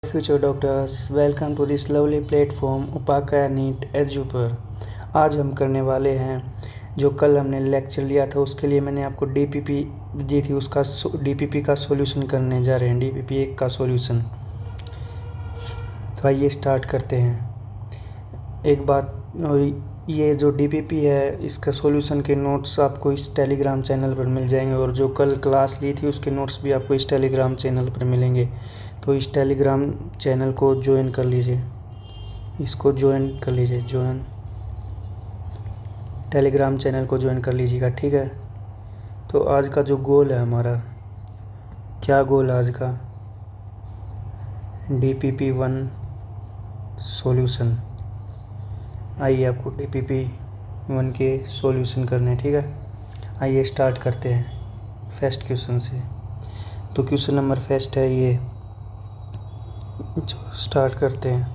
Future doctors, welcome to this lovely platform Upaka NEET edu पर। आज हम करने वाले हैं जो कल हमने लेक्चर लिया था, उसके लिए मैंने आपको डीपीपी दी थी, उसका डीपीपी का सॉल्यूशन करने जा रहे हैं, डीपीपी 1 का सॉल्यूशन। तो आइए स्टार्ट करते हैं। एक बात, और ये जो डीपीपी है इसका सॉल्यूशन के नोट्स आपको इस टेलीग्राम चैनल पर मिल जाएंगे, और जो कल क्लास ली थी उसके नोट्स भी आपको इस टेलीग्राम चैनल पर मिलेंगे। तो इस टेलीग्राम चैनल को ज्वाइन कर लीजिए, इसको ज्वाइन कर लीजिए, ज्वाइन टेलीग्राम चैनल को ज्वाइन कर लीजिएगा, ठीक है। तो आज का जो गोल है हमारा, क्या गोल है आज का, डीपीपी 1 सॉल्यूशन। आइए आपको डीपीपी 1 के सॉल्यूशन करने हैं, ठीक है। आइए स्टार्ट करते हैं फर्स्ट क्वेश्चन से। तो क्वेश्चन नंबर फर्स्ट है ये, जो स्टार्ट करते हैं।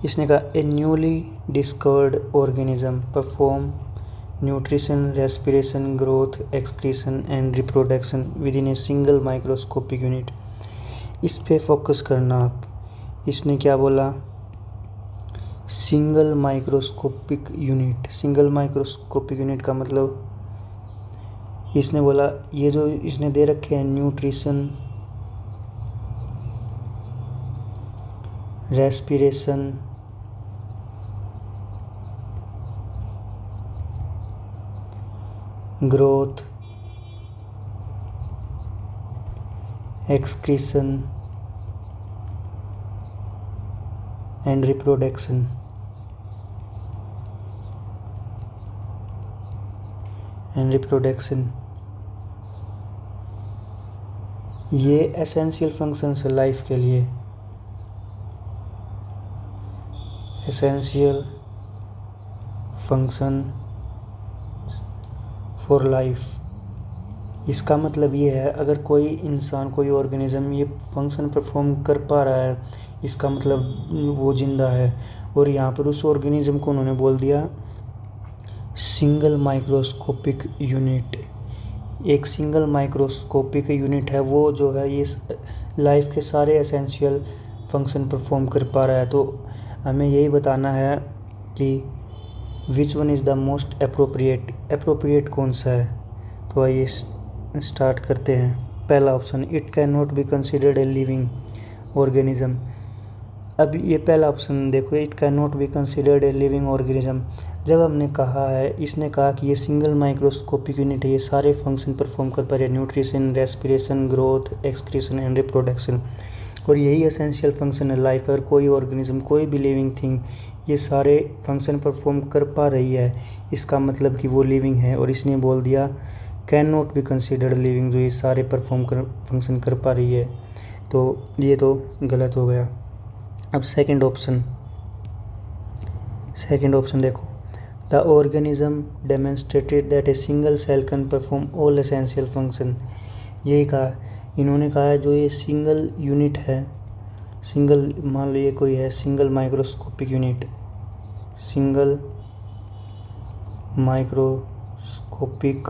इसने कहा a newly discovered organism perform nutrition, respiration, growth, excretion and reproduction within a single microscopic unit. इस पे फोकस करना आप। इसने क्या बोला, single microscopic unit. Single microscopic unit का मतलब, इसने बोला ये जो इसने दे रखे हैं nutrition, respiration, growth, excretion and reproduction. ये एसेंशियल फंक्शंस है लाइफ के लिए, एसेंशियल फंक्शन फॉर लाइफ। इसका मतलब ये है, अगर कोई इंसान, कोई ऑर्गेनिज्म ये फंक्शन परफॉर्म कर पा रहा है, इसका मतलब वो जिंदा है। और यहाँ पर उस ऑर्गेनिज्म को उन्होंने बोल दिया सिंगल माइक्रोस्कोपिक यूनिट। एक सिंगल माइक्रोस्कोपिक यूनिट है वो, जो है ये लाइफ के सारे एसेंशियल फंक्शन परफॉर्म कर पा रहा है। तो हमें यही बताना है कि which one is the most appropriate कौन सा है। तो आइए स्टार्ट करते हैं। पहला option, it can not be considered a living organism. अब ये पहला ऑप्शन देखो, it can not be considered a living organism. जब हमने कहा है, इसने कहा कि ये सिंगल माइक्रोस्कोपिक यूनिट है, ये सारे फंक्शन परफॉर्म कर पा रहे हैं, nutrition, respiration, growth, excretion and reproduction. और यही एसेंशियल फंक्शन है लाइफ पर। कोई ऑर्गेनिज्म, कोई भी लिविंग थिंग ये सारे फंक्शन परफॉर्म कर पा रही है, इसका मतलब कि वो लिविंग है। और इसने बोल दिया can not be considered living, जो ये सारे फंक्शन कर पा रही है। तो ये तो गलत हो गया। अब सेकंड ऑप्शन देखो, the organism demonstrated that a single cell can perform all essential function. यही कहा इन्होंने, कहा है जो ये सिंगल यूनिट है, सिंगल, मान लो ये कोई है single microscopic unit, single microscopic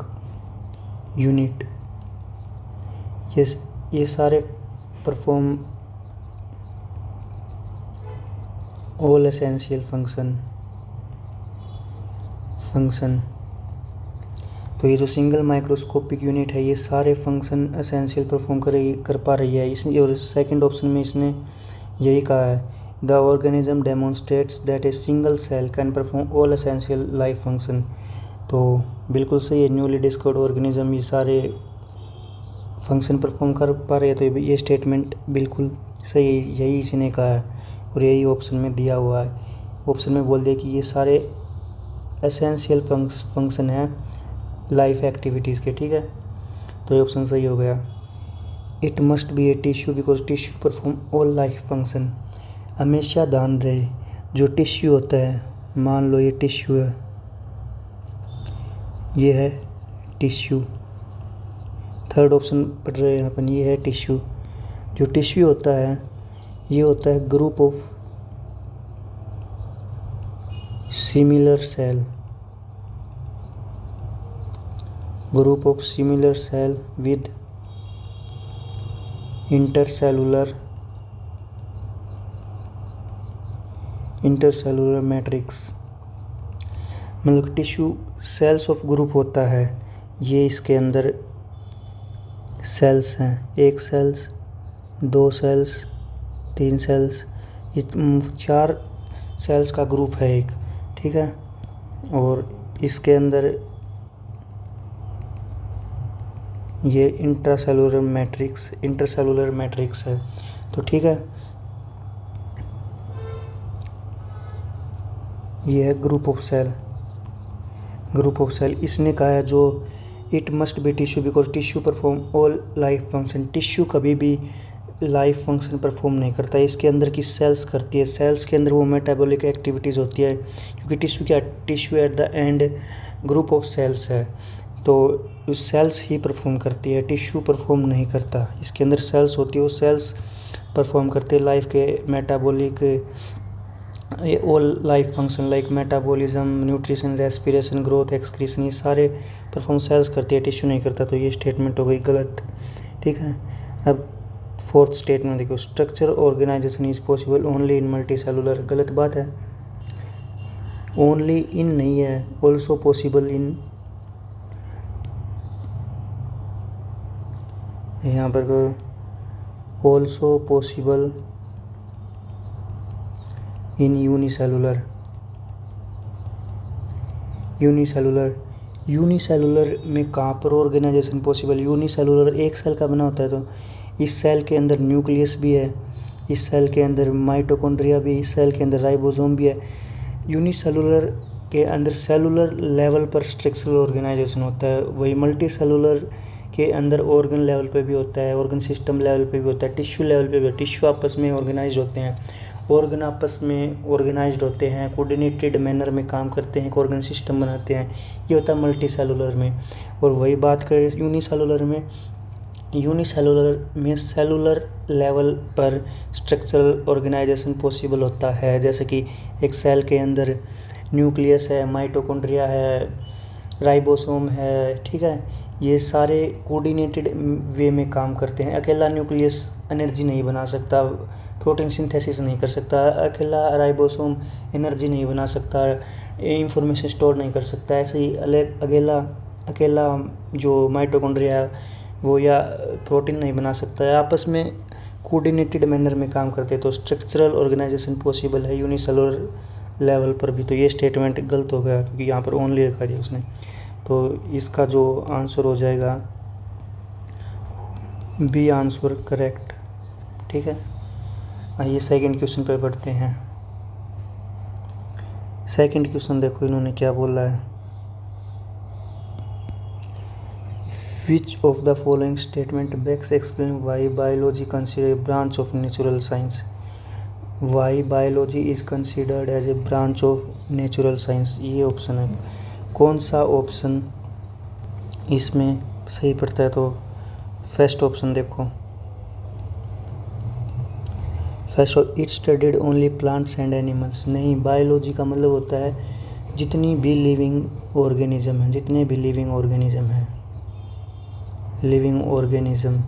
unit, ये सारे परफॉर्म ऑल एसेंशियल फंक्शन। तो ये जो सिंगल माइक्रोस्कोपिक यूनिट है, ये सारे फंक्शन एसेंशियल परफॉर्म कर पा रही है। इसने, और सेकंड ऑप्शन में इसने यही कहा है, the organism demonstrates that a single cell can perform all essential life function. तो बिल्कुल सही है, न्यूली डिस्कवर्ड ऑर्गेनिज्म ये सारे फंक्शन परफॉर्म कर पा रहे हैं। तो ये स्टेटमेंट बिल्कुल सही है, यही इसने कहा है और यही ऑप्शन में दिया हुआ है। ऑप्शन में बोल दिया कि ये सारे एसेंशियल फंक्शन हैं लाइफ एक्टिविटीज़ के, ठीक है। तो ये ऑप्शन सही हो गया। It must be a tissue because tissue perform all life function. हमेशा ध्यान रहे, जो टिश्यू होता है, मान लो ये टिश्यू है, ये है टिश्यू। थर्ड ऑप्शन पढ़ रहे हैं यहाँ पर, ये है टिश्यू। जो टिश्यू होता है, ये होता है group of similar cell, group of similar cell with intercellular intercellular matrix मतलब टिश्यू सेल्स ऑफ ग्रुप होता है, ये इसके अंदर सेल्स हैं, एक सेल्स, दो सेल्स, तीन सेल्स, ये 4 सेल्स का ग्रुप है एक, ठीक है। और इसके अंदर ये इंट्रासेलुलर मैट्रिक्स है, तो ठीक है। ये है ग्रुप ऑफ सेल। इसने कहा है जो it must be tissue because tissue perform all life function. Tissue कभी भी लाइफ फंक्शन परफॉर्म नहीं करता, इसके अंदर की सेल्स करती है। सेल्स के अंदर वो मेटाबॉलिक एक्टिविटीज़ होती है, क्योंकि tissue at the end group of cells है, तो सेल्स ही परफॉर्म करती है, टिश्यू परफॉर्म नहीं करता। इसके अंदर सेल्स होती है, वो सेल्स परफॉर्म करते हैं लाइफ के metabolic all life function like metabolism, nutrition, respiration, growth, excretion, ये सारे परफॉर्म सेल्स करती है, टिश्यू नहीं करता। तो ये स्टेटमेंट हो गई गलत, ठीक है। अब 4th स्टेटमेंट देखो, structure organization is possible only in multi cellular. गलत बात है, ओनली इन नहीं है, ऑल्सो पॉसिबल इन। यहाँ पर ऑल्सो पॉसिबल इन यूनिसेलुलर में कहाँ पर ऑर्गेनाइजेशन पॉसिबल। यूनिसेलुलर एक सेल का बना होता है, तो इस सेल के अंदर न्यूक्लियस भी है, इस सेल के अंदर माइटोकॉन्ड्रिया भी, इस सेल के अंदर राइबोसोम भी है। यूनिसेलुलर के अंदर सेलुलर लेवल पर स्ट्रक्चरल ऑर्गेनाइजेशन होता है, वही मल्टी सेलुलर के अंदर ऑर्गन लेवल पे भी होता है, ऑर्गन सिस्टम लेवल पे भी होता है, टिश्यू लेवल पे भी। टिश्यू आपस में ऑर्गेनाइज होते हैं, ऑर्गन आपस में ऑर्गेनाइज्ड होते हैं, कोऑर्डिनेटेड मैनर में काम करते हैं, एक ऑर्गन सिस्टम बनाते हैं, ये होता है मल्टी सेलुलर में। और वही बात करें यूनिसेलुलर में सेलुलर लेवल पर स्ट्रक्चरल ऑर्गेनाइजेशन पॉसिबल होता है, जैसे कि एक सेल के अंदर न्यूक्लियस है, माइटोकॉन्ड्रिया है, राइबोसोम है, ठीक है। ये सारे कोऑर्डिनेटेड वे में काम करते हैं। अकेला न्यूक्लियस एनर्जी नहीं बना सकता, प्रोटीन सिंथेसिस नहीं कर सकता, अकेला राइबोसोम एनर्जी नहीं बना सकता, इंफॉर्मेशन स्टोर नहीं कर सकता। ऐसे ही अकेला जो माइटोकॉन्ड्रिया है वो या प्रोटीन नहीं बना सकता है, आपस में कोऑर्डिनेटेड मैनर में काम करते हैं। तो स्ट्रक्चरल ऑर्गेनाइजेशन पॉसिबल है यूनिसेलुलर लेवल पर भी। तो ये स्टेटमेंट गलत हो गया, क्योंकि यहाँ पर ओनली लिखा दिया उसने। तो इसका जो आंसर हो जाएगा बी आंसर करेक्ट, ठीक है। आइए सेकंड क्वेश्चन पर बढ़ते हैं। सेकंड क्वेश्चन देखो इन्होंने क्या बोला है, which of the following statement best explain why biology consider branch of natural science. Why biology is considered as a branch of natural science, ये ऑप्शन है। कौन सा ऑप्शन इसमें सही पड़ता है? तो फर्स्ट ऑप्शन देखो, first it studied only plants and animals. नहीं, बायोलॉजी का मतलब होता है जितनी भी लिविंग ऑर्गेनिज्म है, जितने भी लिविंग ऑर्गेनिज्म हैं, living organism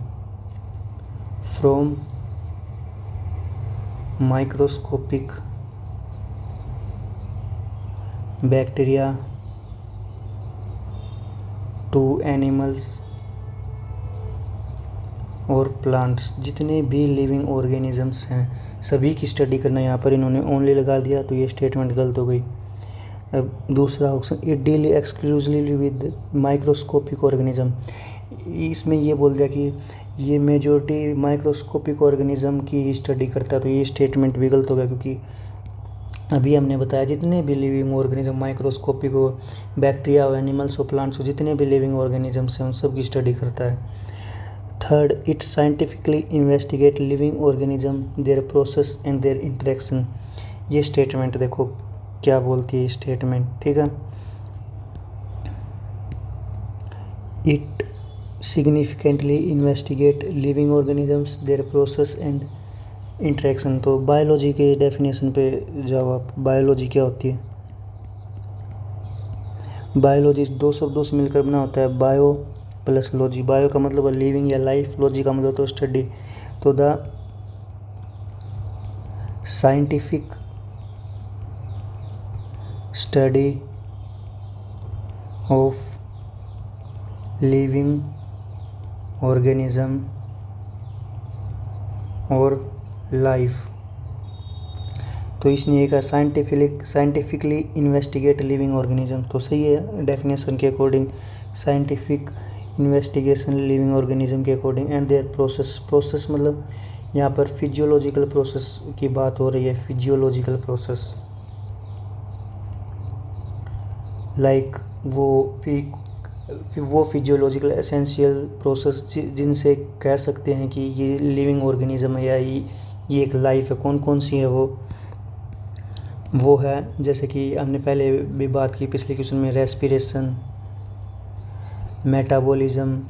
from microscopic bacteria to animals और प्लांट्स, जितने भी लिविंग ऑर्गेनिजम्स हैं सभी की स्टडी करना। यहाँ पर इन्होंने ओनली लगा दिया, तो ये स्टेटमेंट गलत हो गई। अब दूसरा option, it deal exclusively with microscopic organism, इसमें ये बोल दिया कि ये मेजॉरिटी माइक्रोस्कोपिक ऑर्गेनिज्म की ही स्टडी करता है। तो ये स्टेटमेंट भी गलत हो गया, क्योंकि अभी हमने बताया जितने भी लिविंग ऑर्गेनिज्म, माइक्रोस्कोपिक हो, बैक्टीरिया हो, एनिमल्स हो, प्लांट्स हो, जितने भी लिविंग ऑर्गेनिजम्स हैं उन सब की स्टडी करता है। Third, it scientifically investigate living organism, their process and there interaction. ये स्टेटमेंट देखो क्या बोलती है स्टेटमेंट, ठीक है। It significantly investigate living organisms, their process and interaction. तो बायोलॉजी के डेफिनेशन पे जाओ आप। बायोलॉजी क्या होती है? बायोलॉजी दो शब्दों से मिलकर बना होता है, बायो प्लस लॉजी। बायो का मतलब है लिविंग या लाइफ, लॉजी का मतलब तो स्टडी। तो the scientific study of living organism और लाइफ। तो इसने कहा साइंटिफिकली इन्वेस्टिगेट लिविंग ऑर्गेनिज्म, तो सही है डेफिनेशन के according, scientific investigation living organism के अकॉर्डिंग एंड देयर प्रोसेस मतलब यहाँ पर फिजियोलॉजिकल प्रोसेस की बात हो रही है, फिजियोलॉजिकल प्रोसेस लाइक वो फिजियोलॉजिकल एसेंशियल प्रोसेस जिनसे कह सकते हैं कि ये लिविंग ऑर्गेनिज्म है या ये एक लाइफ है। कौन कौन सी है वो है, जैसे कि हमने पहले भी बात की पिछले क्वेश्चन में, रेस्पिरेशन, मेटाबॉलिज्म,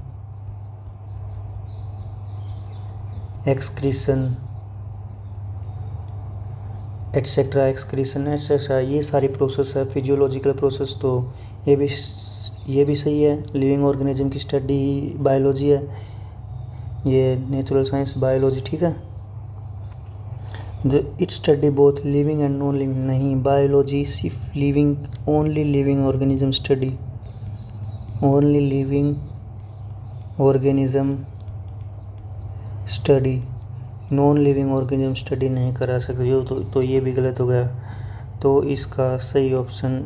एक्सक्रीशन एटसेट्रा, ये सारी प्रोसेस है फिजियोलॉजिकल प्रोसेस। तो ये भी सही है, लिविंग ऑर्गेनिज्म की स्टडी बायोलॉजी है, ये नेचुरल साइंस बायोलॉजी, ठीक है। It study both living and non living, नहीं, बायोलॉजी सिर्फ living, only living organism study, only living organism study, non living organism study नहीं करा सकती हो, तो ये भी गलत हो गया। तो इसका सही ऑप्शन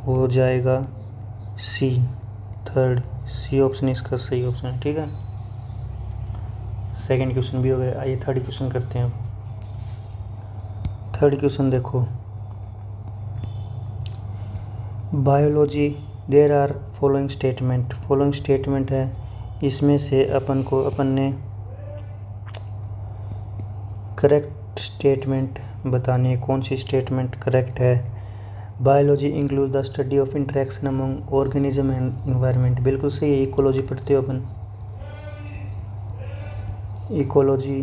हो जाएगा सी, थर्ड, सी ऑप्शन इसका सही ऑप्शन है, ठीक है। सेकंड क्वेश्चन भी हो गया, आइए थर्ड क्वेश्चन करते हैं। थर्ड क्वेश्चन देखो, biology there are following statement है, इसमें से अपन ने करेक्ट स्टेटमेंट बतानी है, कौन सी स्टेटमेंट करेक्ट है। Biology include the study of interaction among organism and environment, बिल्कुल सही है, इकोलॉजी पढ़ते हो अपन, इकोलॉजी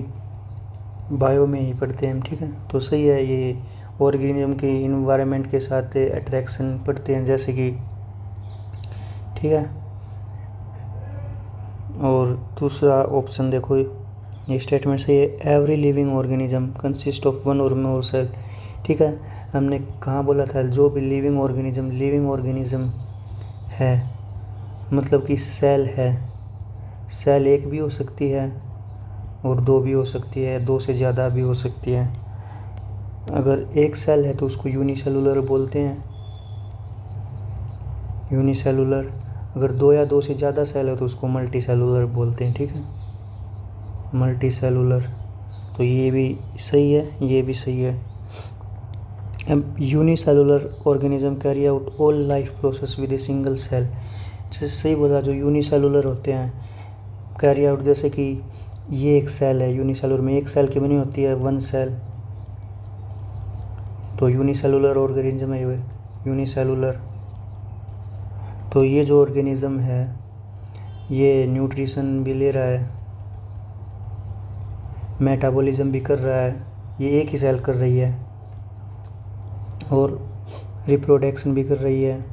बायो में ही पढ़ते हैं हम, ठीक है। तो सही है, ये ऑर्गेनिज्म के इन्वायरमेंट के साथ अट्रैक्शन पढ़ते हैं जैसे कि, ठीक है। और दूसरा ऑप्शन देखो, ये स्टेटमेंट सही है, every living organism consist of one or more cell, ठीक है। हमने कहाँ बोला था, जो भी लिविंग ऑर्गेनिज्म है मतलब कि सेल है, सेल एक भी हो सकती है और दो भी हो सकती है, दो से ज़्यादा भी हो सकती है। अगर एक सेल है तो उसको यूनिसेलुलर बोलते हैं, यूनिसेलुलर। अगर दो या दो से ज़्यादा सेल है तो उसको मल्टी सेलुलर बोलते हैं, ठीक है, मल्टी सेलुलर। तो ये भी सही है, ये भी सही है। अब unicellular organism carry out all life process with a single cell, जैसे सही बोला, जो यूनिसेलुलर होते हैं कैरी आउट, जैसे कि ये एक सेल है, यूनिसेलुलर में एक सेल की बनी होती है, वन सेल, तो यूनिसेलुलर ऑर्गेनिज्म है ये, यूनिसेलुलर। तो ये जो ऑर्गेनिज्म है ये न्यूट्रिशन भी ले रहा है, मेटाबॉलिज्म भी कर रहा है, ये एक ही सेल कर रही है, और रिप्रोडक्शन भी कर रही है,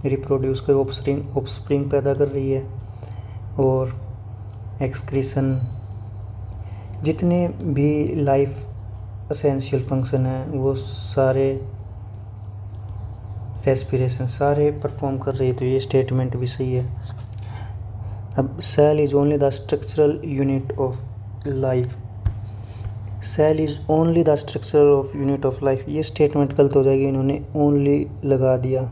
रिप्रोड्यूस कर ऑफस्प्रिंग पैदा कर रही है, और एक्सक्रीशन, जितने भी लाइफ एसेंशियल फंक्शन हैं वो सारे, रेस्पिरेशन सारे परफॉर्म कर रही है। तो ये स्टेटमेंट भी सही है। अब cell is only the structural unit of life, cell is only the structural of unit of life, ये स्टेटमेंट गलत हो जाएगी, इन्होंने ओनली लगा दिया,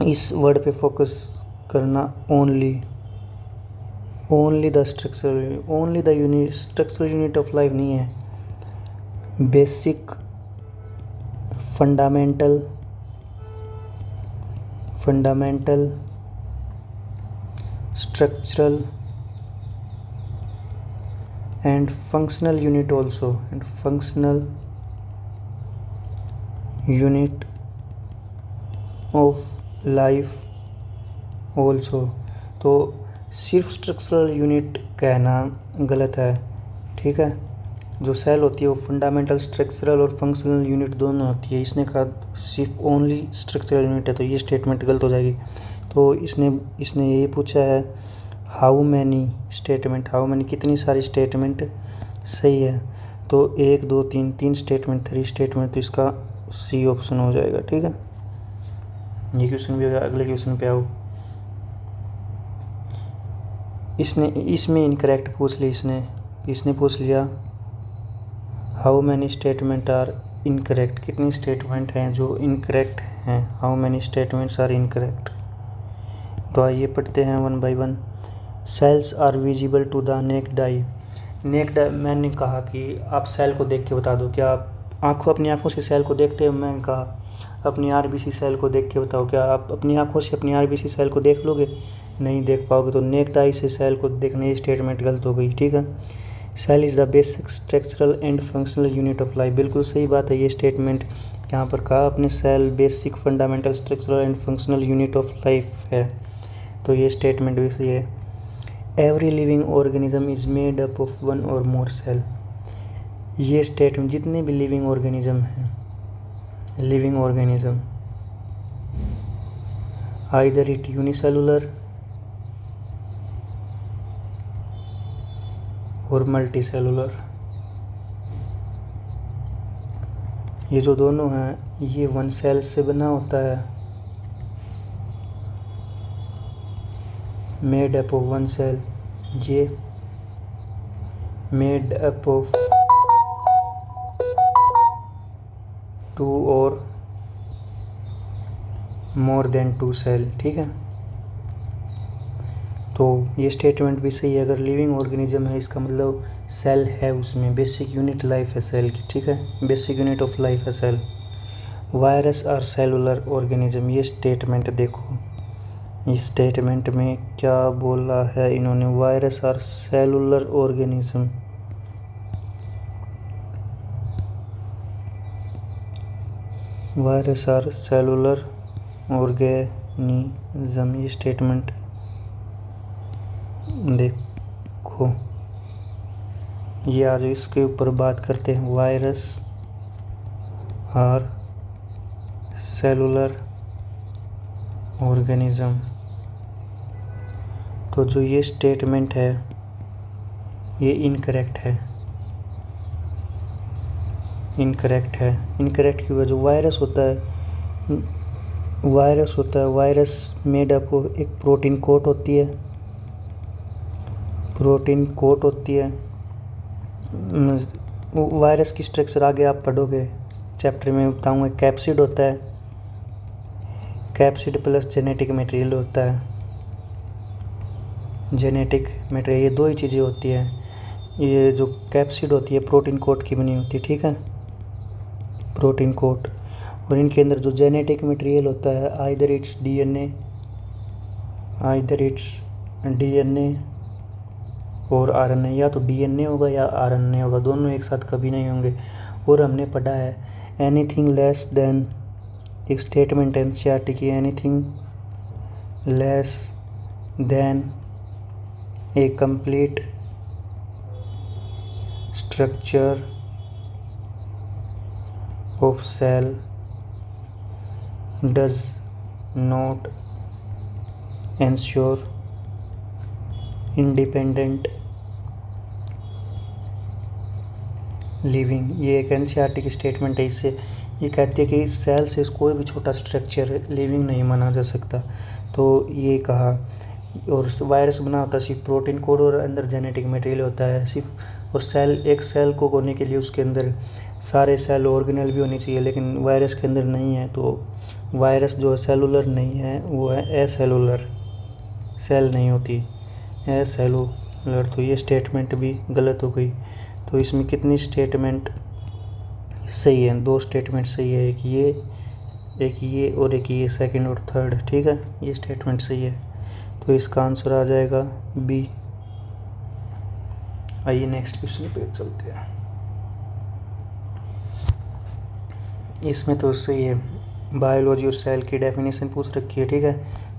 इस वर्ड पे फोकस करना, only the structural, only the unit, structural unit of life नहीं है, basic, fundamental, structural and functional unit also, and functional unit of life also। तो सिर्फ स्ट्रक्चरल यूनिट कहना गलत है, ठीक है। जो सेल होती है वो फंडामेंटल, स्ट्रक्चरल और फंक्शनल यूनिट दोनों होती है, इसने कहा सिर्फ ओनली स्ट्रक्चरल यूनिट है, तो ये स्टेटमेंट गलत हो जाएगी। तो इसने ये पूछा है how many statement, how many कितनी सारी स्टेटमेंट सही है। तो 1 2 3 3 स्टेटमेंट, 3 स्टेटमेंट, तो इसका सी ऑप्शन हो जाएगा। ठीक है, ये क्वेश्चन भी हो गया। अगले क्वेश्चन पे आओ। इसने इसमें इनकरेक्ट पूछ ली, इसने पूछ लिया how many statement are incorrect, कितनी स्टेटमेंट हैं जो इनकरेक्ट हैं, how many statements are incorrect. तो आइए पढ़ते हैं one by one. Cells are visible to the naked eye. Naked, मैंने कहा कि आप सेल को देख के बता दो, क्या आप अपनी आंखों से सेल को देखते हो? मैंने कहा अपनी आरबीसी सेल को देख के बताओ, क्या आप अपनी आंखों से अपनी आरबीसी सेल को देख लोगे? नहीं देख पाओगे। तो नेक्ड आई से सेल को देखने, ये स्टेटमेंट गलत हो गई। ठीक है, cell is the basic structural and functional unit of life, बिल्कुल सही बात है। ये स्टेटमेंट यहाँ पर कहा अपने, cell basic fundamental structural and functional unit of life है, तो ये स्टेटमेंट भी सही है। Every living organism is made up of one or more cell, ये स्टेटमेंट, जितने भी लिविंग ऑर्गेनिज्म हैं, living organism either it unicellular or multicellular, ये जो दोनों हैं ये वन सेल से बना होता है, made up of one cell, ये made up of 2 or more than 2 cell. ठीक है, तो ये स्टेटमेंट भी सही है। अगर लिविंग ऑर्गेनिज्म है इसका मतलब सेल है, उसमें बेसिक यूनिट लाइफ है सेल की। ठीक है, बेसिक यूनिट ऑफ लाइफ है cell. Virus are cellular organism, ये स्टेटमेंट देखो, इस स्टेटमेंट में क्या बोला है इन्होंने, virus are cellular organism. Virus are cellular organism, ये स्टेटमेंट देखो। ये आज इसके ऊपर बात करते हैं, वायरस आर सेलुलर ऑर्गेनिज्म। तो जो ये स्टेटमेंट है ये इनकरेक्ट है, इनकरेक्ट है। इनकरेक्ट की वजह, जो वायरस होता है, वायरस मेड अप, एक प्रोटीन कोट होती है, प्रोटीन कोट होती है। वायरस की स्ट्रक्चर आगे आप पढ़ोगे चैप्टर में बताऊंगा। कैप्सिड होता है, कैप्सिड प्लस जेनेटिक मटेरियल होता है, जेनेटिक मटेरियल, ये दो ही चीज़ें होती हैं। ये जो कैप्सिड होती है प्रोटीन कोट की बनी होती है। ठीक है, प्रोटीन कोट, और इनके अंदर जो जेनेटिक मटेरियल होता है आइदर इट्स डीएनए और आरएनए, या तो डीएनए होगा या आरएनए होगा, दोनों एक साथ कभी नहीं होंगे। और हमने पढ़ा है एनीथिंग लेस देन, एक स्टेटमेंट एनसीईआरटी की, anything less than a complete structure of cell does not ensure independent living. ये एक एनसीईआरटी की स्टेटमेंट है। इससे ये कहती है कि सेल से कोई भी छोटा स्ट्रक्चर लिविंग नहीं माना जा सकता। तो ये कहा, और वायरस बना होता है सिर्फ प्रोटीन कोड और अंदर जेनेटिक मटेरियल होता है सिर्फ। और सेल, एक सेल को होने के लिए उसके अंदर सारे सेल ऑर्गेनल भी होनी चाहिए, लेकिन वायरस के अंदर नहीं है। तो वायरस जो सेलुलर नहीं है वो है एसेलुलर, सेल नहीं होती, एसेलुलर। तो ये स्टेटमेंट भी गलत हो गई। तो इसमें कितनी स्टेटमेंट सही है? 2 स्टेटमेंट सही है, एक ये और एक ये, सेकंड और थर्ड। ठीक है, ये स्टेटमेंट सही है। तो इसका आंसर आ जाएगा बी। आइए नेक्स्ट क्वेश्चन पे चलते हैं। इसमें तो सही है, बायोलॉजी और सेल की डेफिनेशन पूछ रखी है। ठीक है,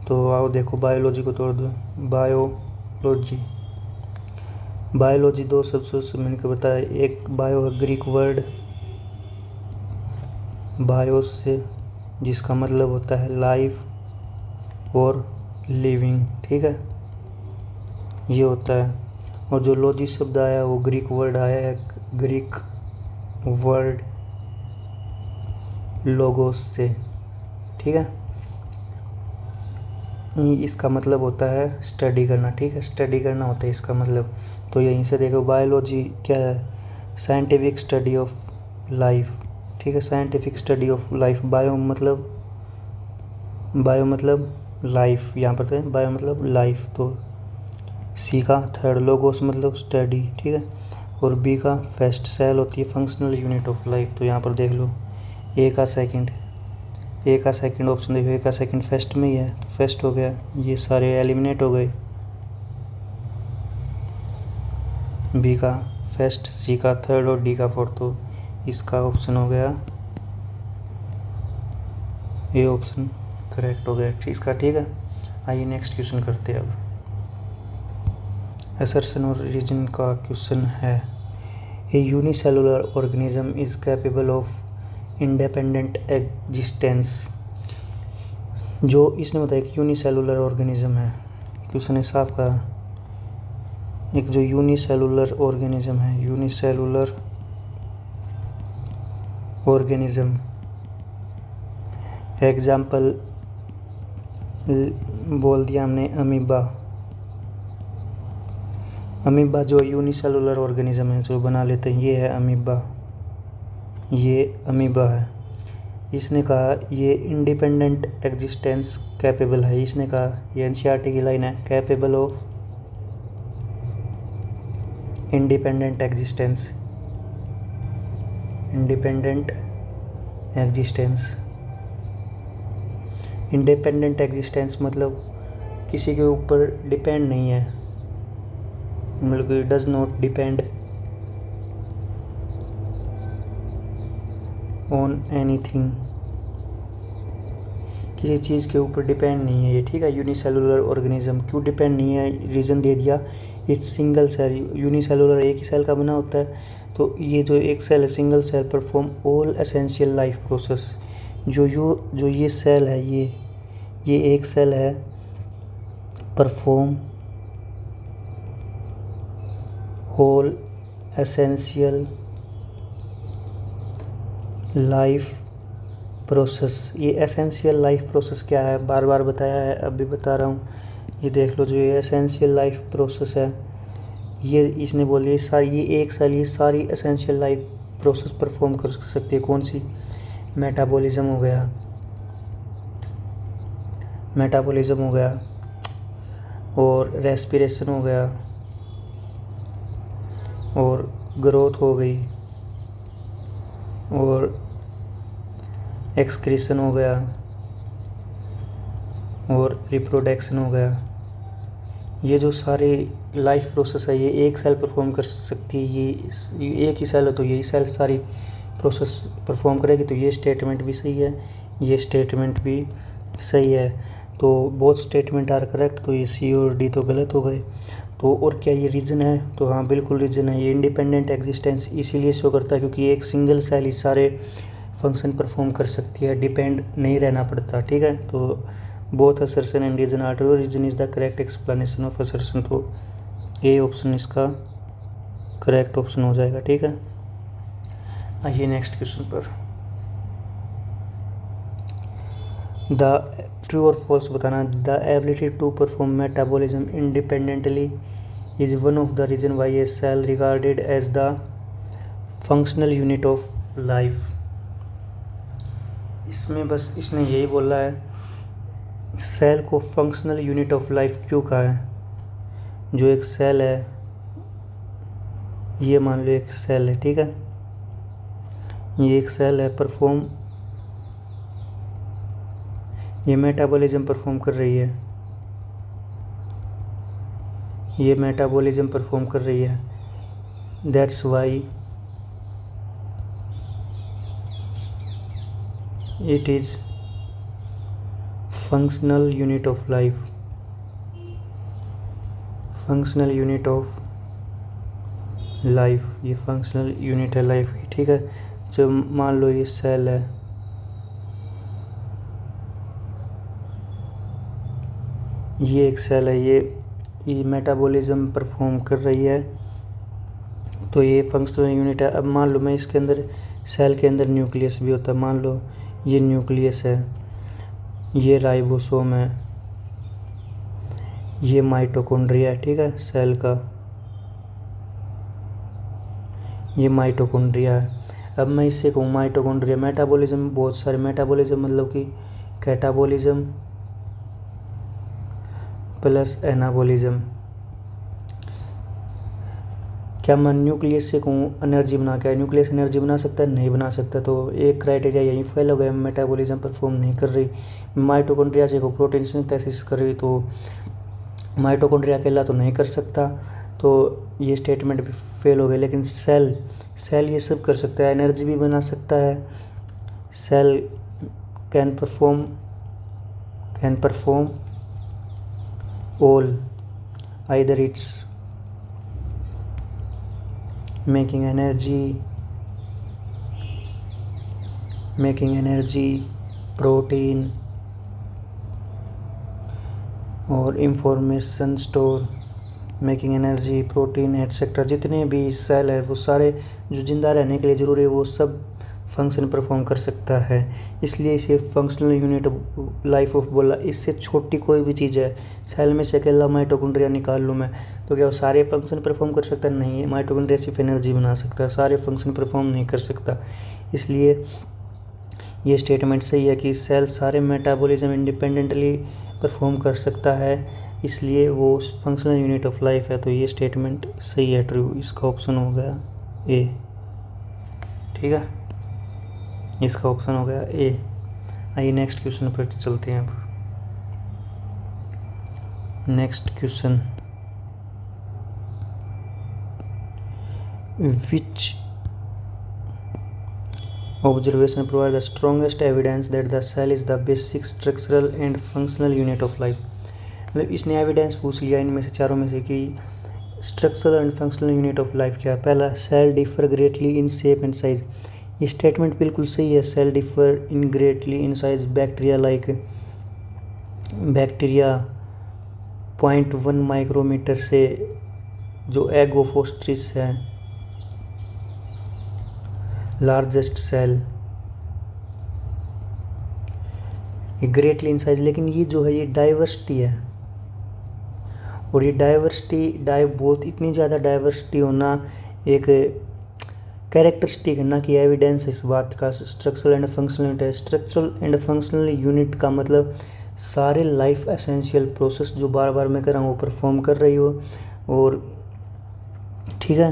तो आओ देखो, बायोलॉजी को तोड़ दो। बायोलॉजी 2 शब्दों से मैंने बताया। एक बायो है ग्रीक वर्ड बायोस से, जिसका मतलब होता है लाइफ और लिविंग। ठीक है, ये होता है। और जो लॉजी शब्द आया वो ग्रीक वर्ड आया है, ग्रीक वर्ड लोगोस से, ठीक है। इसका मतलब होता है स्टडी करना, ठीक है, स्टडी करना होता है इसका मतलब। तो यहीं से देखो बायोलॉजी क्या है, साइंटिफिक स्टडी ऑफ लाइफ, ठीक है, scientific study of life. Bio मतलब लाइफ, यहाँ पर तो बायो मतलब लाइफ। तो सी का थर्ड लोगोस मतलब स्टडी, ठीक है। और बी का फर्स्ट सेल होती है फंक्शनल यूनिट ऑफ लाइफ। तो यहाँ पर देख लो ए का सेकंड ऑप्शन देखो, ए का सेकंड फर्स्ट में ही है, तो फर्स्ट हो गया, ये सारे एलिमिनेट हो गए। बी का फर्स्ट, सी का थर्ड और डी का फोर्थ। तो इसका ऑप्शन हो गया ए ऑप्शन करेक्ट हो गया इसका, ठीक है। आइए नेक्स्ट क्वेश्चन करते हैं अब। असर्शन और रीजन का क्वेश्चन है, a unicellular organism is capable of independent existence. जो इसने बताया कि यूनिसेलुलर ऑर्गेनिज्म है, क्वेश्चन है साफ का, एक जो यूनिसेलुलर ऑर्गेनिज्म है, यूनिसेलुलर ऑर्गेनिज्म, एग्जाम्पल बोल दिया हमने अमीबा जो यूनिसेलुलर ऑर्गेनिज्म है, जो बना लेते हैं, ये है अमीबा है। इसने कहा ये इंडिपेंडेंट एग्जिस्टेंस कैपेबल है, इसने कहा, ये एनसीईआरटी की लाइन है, capable of independent existence independent existence मतलब किसी के ऊपर डिपेंड नहीं है, मतलब कि does not depend on anything, किसी चीज़ के ऊपर डिपेंड नहीं है ये, ठीक है। यूनिसेलुलर ऑर्गेनिज्म क्यों डिपेंड नहीं है, रीज़न दे दिया, इट्स सिंगल सेल, यूनिसेलुलर एक ही सेल का बना होता है। तो ये जो एक सेल है single cell perform all essential life process. जो ये सेल है, ये एक सेल है, perform all essential life process. ये एसेंशियल लाइफ प्रोसेस क्या है, बार बार बताया है, अब भी बता रहा हूँ। ये देख लो, जो ये एसेंशियल लाइफ प्रोसेस है, ये इसने बोली ये सारी, ये एक सेल ये सारी एसेंशियल लाइफ प्रोसेस परफॉर्म कर सकती है। कौन सी, मेटाबॉलिज्म हो गया, और रेस्पिरेशन हो गया, और ग्रोथ हो गई, और एक्सक्रीशन हो गया, और रिप्रोडक्शन हो गया। ये जो सारे लाइफ प्रोसेस है, ये एक सेल परफॉर्म कर सकती है। ये एक ही सेल है, तो यही सेल सारी प्रोसेस परफॉर्म करेगी। तो ये स्टेटमेंट भी सही है, ये स्टेटमेंट भी सही है। तो बोथ स्टेटमेंट आर करेक्ट। तो ये सी और डी तो गलत हो गए। तो और क्या ये रीज़न है, तो हाँ बिल्कुल रीज़न है। ये इंडिपेंडेंट एग्जिस्टेंस इसीलिए शो करता है क्योंकि एक सिंगल सेल ही सारे फंक्शन परफॉर्म कर सकती है, डिपेंड नहीं रहना पड़ता, ठीक है। तो both assertion and reason are true, reason is the correct explanation of assertion. तो ए ऑप्शन इसका करेक्ट ऑप्शन हो जाएगा, ठीक है। आइए नेक्स्ट क्वेश्चन पर। द ट्रू और फॉल्स बताना। The ability to perform metabolism independently is one of the reason why a cell regarded as the functional unit of life. इसमें बस इसने यही बोला है, सेल को फंक्शनल यूनिट ऑफ लाइफ क्यों कहा है। जो एक सेल है, ये मान लो एक सेल है, ठीक है, ये एक सेल है, परफॉर्म, ये मेटाबॉलिज्म परफॉर्म कर रही है, ये मेटाबॉलिज्म परफॉर्म कर रही है। That's why it is functional unit of life, functional unit of life, ये फंक्शनल यूनिट है लाइफ की, ठीक है। जब मान लो ये सेल है, ये एक सेल है, ये मेटाबॉलिज्म परफॉर्म कर रही है, तो ये फंक्शनल यूनिट है। अब मान लो मैं इसके अंदर, सेल के अंदर न्यूक्लियस भी होता है। मान लो ये न्यूक्लियस है, ये राइबोसोम है, ये माइटोकॉन्ड्रिया है, ठीक है, सेल का ये माइटोकॉन्ड्रिया है। अब मैं इससे कहूँ माइटोकॉन्ड्रिया, मेटाबॉलिज्म बहुत सारे, मेटाबॉलिज्म मतलब कि कैटाबॉलिज्म प्लस एनाबॉलिज्म। क्या मैं न्यूक्लियस से कहूँ एनर्जी बना के, न्यूक्लियस एनर्जी बना सकता है? नहीं बना सकता। तो एक क्राइटेरिया यही फेल हो गया, मेटाबॉलिज्म परफॉर्म नहीं कर रही। माइटोकॉन्ड्रिया से कहूँ प्रोटीन सिंथेसिस कर रही, तो माइटोकॉन्ड्रिया अकेला तो नहीं कर सकता, तो ये स्टेटमेंट भी फेल हो गया। लेकिन सेल ये सब कर सकता है, एनर्जी भी बना सकता है। Cell can perform all, either it's making energy, protein और information store, making energy, protein etcetera. जितने भी सेल है वो सारे जो जिंदा रहने के लिए ज़रूरी है वो सब फंक्शन परफॉर्म कर सकता है, इसलिए इसे फंक्शनल यूनिट लाइफ ऑफ बोला। इससे छोटी कोई भी चीज़ है, सेल में से अकेला माइटोकॉन्ड्रिया निकाल लूँ मैं, तो क्या वो सारे फंक्शन परफॉर्म कर सकता है? नहीं है। माइटोकॉन्ड्रिया सिर्फ एनर्जी बना सकता है, सारे फंक्शन परफॉर्म नहीं कर सकता। इसलिए ये स्टेटमेंट सही है कि सेल सारे मेटाबॉलिज्म इंडिपेंडेंटली परफॉर्म कर सकता है, इसलिए वो फंक्शनल यूनिट ऑफ लाइफ है। तो ये स्टेटमेंट सही है, ट्रू। इसका ऑप्शन हो गया ए, ठीक है, इसका ऑप्शन हो गया ए। आइए नेक्स्ट क्वेश्चन पर चलते हैं। अब next question, which observation provide the strongest evidence that the cell is the basic structural and functional unit of life. मतलब इसने एविडेंस पूछ लिया इनमें से चारों में से कि structural and functional unit of life क्या है। पहला, cell differ greatly in shape and size. ये स्टेटमेंट बिल्कुल सही है। Cell differ in greatly in size, bacteria 0.1 micrometre से, जो एग ऑफ ऑस्ट्रिच है लार्जेस्ट सेल, ये ग्रेटली इन साइज। लेकिन ये जो है ये डाइवर्सिटी है, और ये बहुत इतनी ज़्यादा डाइवर्सिटी होना एक कैरेक्टरिस्टिक है, ना कि एविडेंस है इस बात का। स्ट्रक्चरल एंड फंक्शनल यूनिट है। स्ट्रक्चरल एंड फंक्शनल यूनिट का मतलब सारे लाइफ एसेंशियल प्रोसेस जो बार बार मैं कर रहा हूँ वो परफॉर्म कर रही हो, और ठीक है,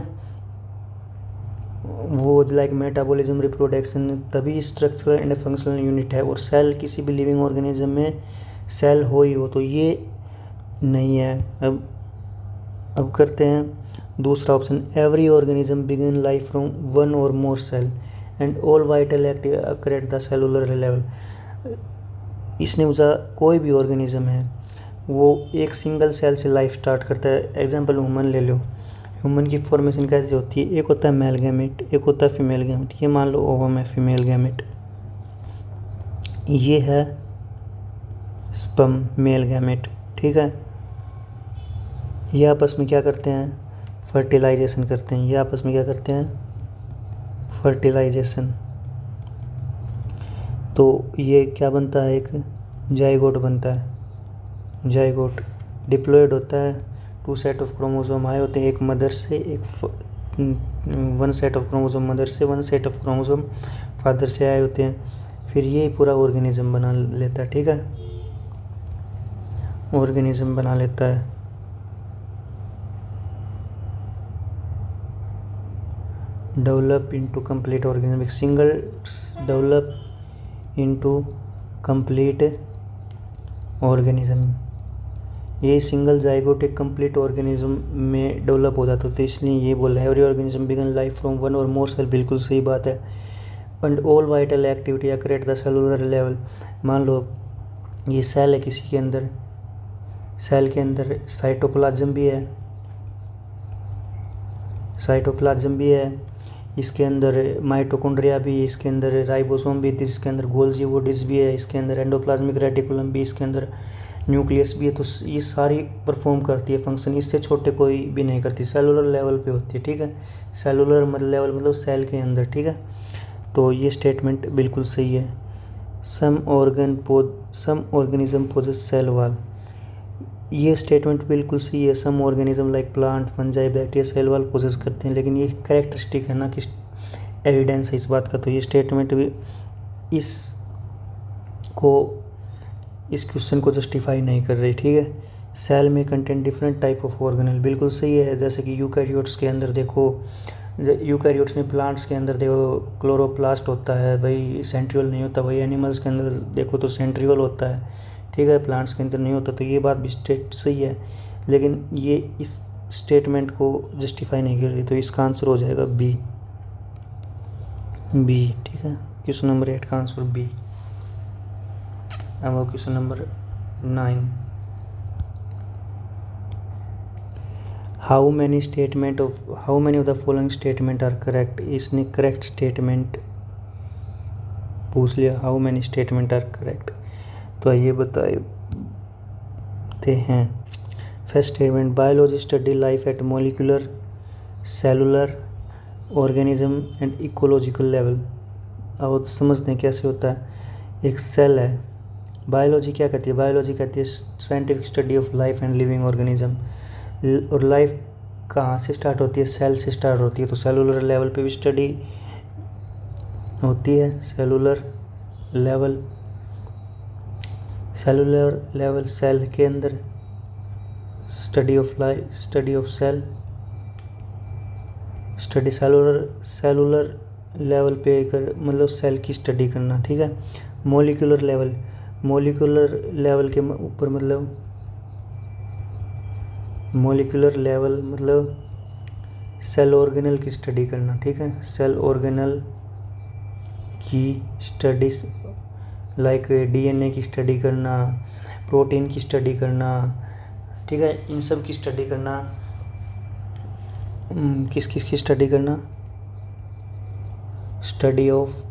वो लाइक मेटाबॉलिज्म, रिप्रोडक्शन, तभी स्ट्रक्चरल एंड फंक्शनल यूनिट है। और सेल किसी भी लिविंग ऑर्गेनिज्म में सेल हो ही हो, तो ये नहीं है। अब करते हैं दूसरा option, every organism begin life from one or more cell and all vital active occur at the cellular level. इसने पूछा कोई भी ऑर्गेनिज्म है वो एक सिंगल सेल से लाइफ स्टार्ट करता है। एग्जांपल ह्यूमन ले लो, ह्यूमन की फॉर्मेशन कैसे होती है? एक होता है मेल गैमेट, एक होता है फीमेल गैमेट। ये मान लो ओवम है फीमेल गैमेट, ये है स्पर्म मेल गैमेट, ठीक है। ये आपस में क्या करते हैं? फर्टिलाइजेशन करते हैं। ये आपस में क्या करते हैं? फर्टिलाइजेशन। तो ये क्या बनता है? एक जाइगोट बनता है। जाइगोट डिप्लॉयड होता है, 2 सेट ऑफ क्रोमोसोम आए होते हैं, एक मदर से, एक 1 सेट ऑफ क्रोमोसोम मदर से, 1 सेट ऑफ क्रोमोसोम फादर से आए होते हैं। फिर ये पूरा ऑर्गेनिज्म बना लेता है, ठीक है, ऑर्गेनिज्म बना लेता है। डेवलप इनटू कंप्लीट ऑर्गेनिज्म, एक single develop into complete organism. ये सिंगल जाइगोट एक कंप्लीट ऑर्गेनिज्म में डेवलप हो जाता है, तो इसलिए ये बोल रहा है every organism began life from one or more cell. बिल्कुल सही बात है। And all vital activity occur at the cellular level. मान लो ये सेल है किसी के अंदर, सेल के अंदर साइटोप्लाज्म भी है, इसके अंदर माइटोकॉन्ड्रिया भी है, इसके अंदर राइबोसोम भी है, इसके अंदर गोल्जी वोडिस भी है, इसके अंदर एंडोप्लाज्मिक रेटिकुलम भी, इसके अंदर न्यूक्लियस भी है, तो ये सारी परफॉर्म करती है फंक्शन, इससे छोटे कोई भी नहीं करती, सेलुलर लेवल पे होती है, ठीक है। सेलुलर मतलब लेवल मतलब सेल के अंदर, ठीक है। तो ये स्टेटमेंट बिल्कुल सही है। Some organism possess cell wall, ये स्टेटमेंट बिल्कुल सही है। Some organism like plant, fungi, bacteria cell wall possess करते हैं, लेकिन ये कैरेक्टरिस्टिक है ना कि एविडेंस है इस बात का, तो ये स्टेटमेंट भी इस क्वेश्चन को जस्टिफाई नहीं कर रही, ठीक है। सेल में content different type of organelle, बिल्कुल सही है। जैसे कि यूकैरियोट्स के अंदर देखो, यूकैरियोट्स में प्लांट्स के अंदर देखो क्लोरोप्लास्ट होता है भाई, सेंट्रियोल नहीं होता भाई। एनिमल्स के अंदर देखो तो सेंट्रियोल होता है, ठीक है, प्लांट्स के अंदर नहीं होता। तो ये बात भी सही है, लेकिन ये इस स्टेटमेंट को जस्टिफाई नहीं कर रही, तो इसका आंसर हो जाएगा बी, ठीक है। क्वेश्चन नंबर 8 का आंसर बी। अब question number 9, how many of the following statement are correct. इसने करेक्ट स्टेटमेंट पूछ लिया, how many statement are correct, तो ये बताते हैं। First statement, biology study life at molecular, cellular, organism and ecological level. अब समझते हैं कैसे होता है। एक सेल है, बायोलॉजी क्या कहती है, बायोलॉजी कहती है scientific study of life and living organism, और लाइफ कहाँ से स्टार्ट होती है, सेल से स्टार्ट होती है। तो सेलुलर लेवल पे भी स्टडी होती है, सेलुलर लेवल सेल के अंदर study of life, study of cell, study cellular level पे मतलब सेल की स्टडी करना, ठीक है। मॉलिक्यूलर लेवल के ऊपर मतलब मॉलिक्यूलर लेवल मतलब सेल ऑर्गेनल की स्टडी करना, ठीक है। सेल ऑर्गेनल की स्टडीज लाइक डीएनए की स्टडी करना, प्रोटीन की स्टडी करना, ठीक है। इन सब की स्टडी करना, किस किस की स्टडी करना, study of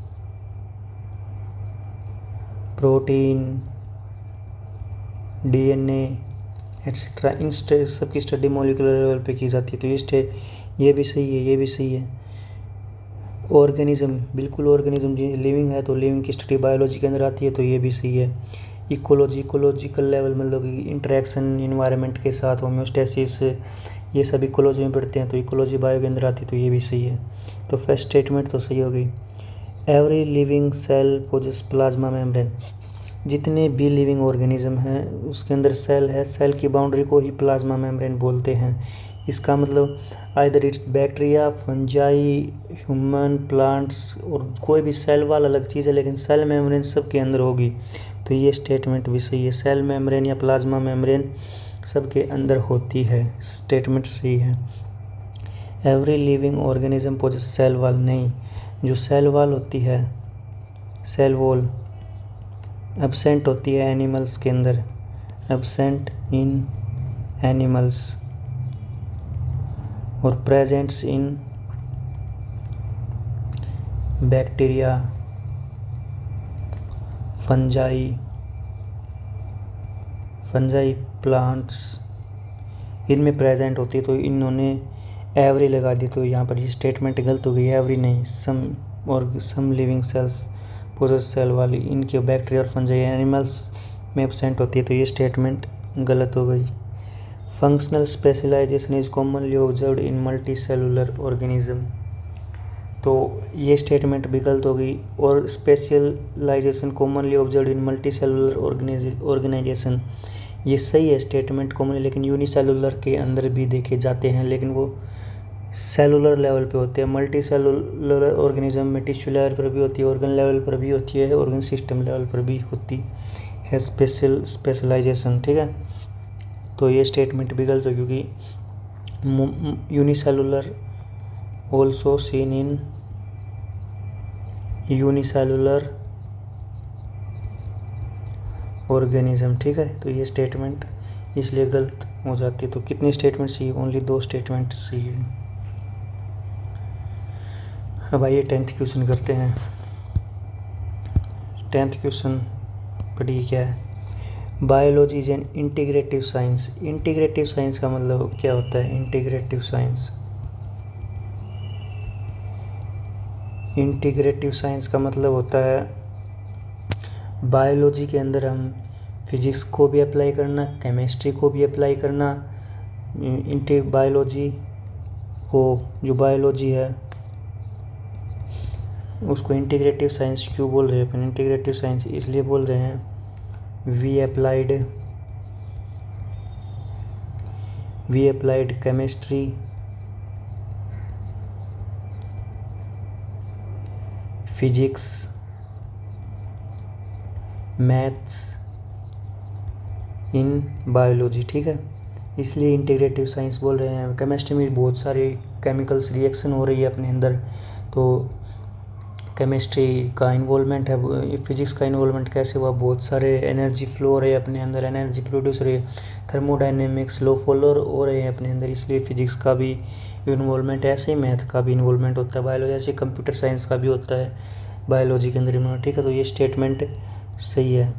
protein, DNA etcetera, इन सब की स्टडी मॉलिक्यूलर लेवल पे की जाती है। तो ये भी सही है, ये भी सही है। ऑर्गेनिज्म, बिल्कुल ऑर्गेनिज्म लिविंग है तो लिविंग की स्टडी बायोलॉजी के अंदर आती है, तो ये भी सही है। इकोलॉजिकल लेवल मतलब कि इंटरेक्शन इन्वायरमेंट के साथ, होम्योस्टेसिस, ये सब इकोलॉजी में पढ़ते हैं, तो इकोलॉजी बायो के अंदर आती है, तो ये भी सही है। तो फर्स्ट स्टेटमेंट तो सही हो गई। Every living cell possess plasma membrane, जितने भी लिविंग ऑर्गेनिज्म हैं उसके अंदर सेल है, सेल की बाउंड्री को ही प्लाज्मा मेम्ब्रेन बोलते हैं। इसका मतलब either it's bacteria, fungi, human, plants, और कोई भी सेल वाला अलग चीज़ है, लेकिन सेल मेम्ब्रेन सबके अंदर होगी, तो ये स्टेटमेंट भी सही है। सेल मेम्ब्रेन या प्लाज्मा मेम्ब्रेन सबके अंदर होती है, स्टेटमेंट सही है। Every living organism possess cell wall, नहीं, जो सेल वॉल होती है, सेल वॉल एब्सेंट होती है एनिमल्स के अंदर, एब्सेंट इन एनिमल्स और प्रेजेंट्स इन बैक्टीरिया, फंजाई, प्लांट्स, इनमें प्रेजेंट होती है। तो इन्होंने एवरी लगा दी, तो यहाँ पर ये स्टेटमेंट गलत हो गई, एवरी नहीं, some living cells possess cell वाली, इनके बैक्टीरिया और फंजाई एनिमल्स में एब्सेंट होती है, तो ये स्टेटमेंट गलत हो गई। Functional specialization is commonly observed in multi cellular organism, तो ये स्टेटमेंट भी गलत हो गई। और specialization commonly observed in multi cellular organization, ये सही है स्टेटमेंट कॉमनली, लेकिन यूनिसेलुलर के अंदर भी देखे जाते हैं, लेकिन वो सेलुलर लेवल पे होते हैं। मल्टी सेलुलर ऑर्गेनिज्म में टिश्यू लेवल पर भी होती है, ऑर्गन लेवल पर भी होती है, ऑर्गन सिस्टम लेवल पर भी होती है स्पेशलाइजेशन, ठीक है। तो ये स्टेटमेंट भी गलत हो, क्योंकि unicellular also seen in unicellular organism, ठीक है। तो ये स्टेटमेंट इसलिए गलत हो जाती है। तो कितनी स्टेटमेंट सही है, ओनली 2 स्टेटमेंट सही है। अब आइए 10th क्वेश्चन करते हैं। 10th क्वेश्चन पढ़िए क्या है। Biology is an integrative science. Integrative science का मतलब क्या होता है? इंटीग्रेटिव साइंस, इंटीग्रेटिव साइंस का मतलब होता है बायोलॉजी के अंदर हम फिजिक्स को भी अप्लाई करना, केमिस्ट्री को भी अप्लाई करना। बायोलॉजी को, जो बायोलॉजी है उसको इंटीग्रेटिव साइंस क्यों बोल रहे हैं अपन? इंटीग्रेटिव साइंस इसलिए बोल रहे हैं we applied chemistry, physics, maths in biology, ठीक है, इसलिए इंटीग्रेटिव साइंस बोल रहे हैं। केमिस्ट्री में बहुत सारे केमिकल्स रिएक्शन हो रही है अपने अंदर, तो केमिस्ट्री का इन्वॉल्वमेंट है। फिजिक्स का इन्वॉल्वमेंट कैसे हुआ? बहुत सारे एनर्जी फ्लो हो रहे हैं अपने अंदर, एनर्जी प्रोड्यूस हो रही है, थर्मोडाइनेमिक्स लॉ फॉलो हो रहे हैं अपने अंदर, इसलिए फिजिक्स का भी इन्वॉल्वमेंट। ऐसे ही मैथ का भी इन्वॉल्वमेंट होता है बायोलॉजी, ऐसे कंप्यूटर साइंस का भी होता है बायोलॉजी के अंदर इन्वॉल्व, ठीक है। तो ये स्टेटमेंट सही है।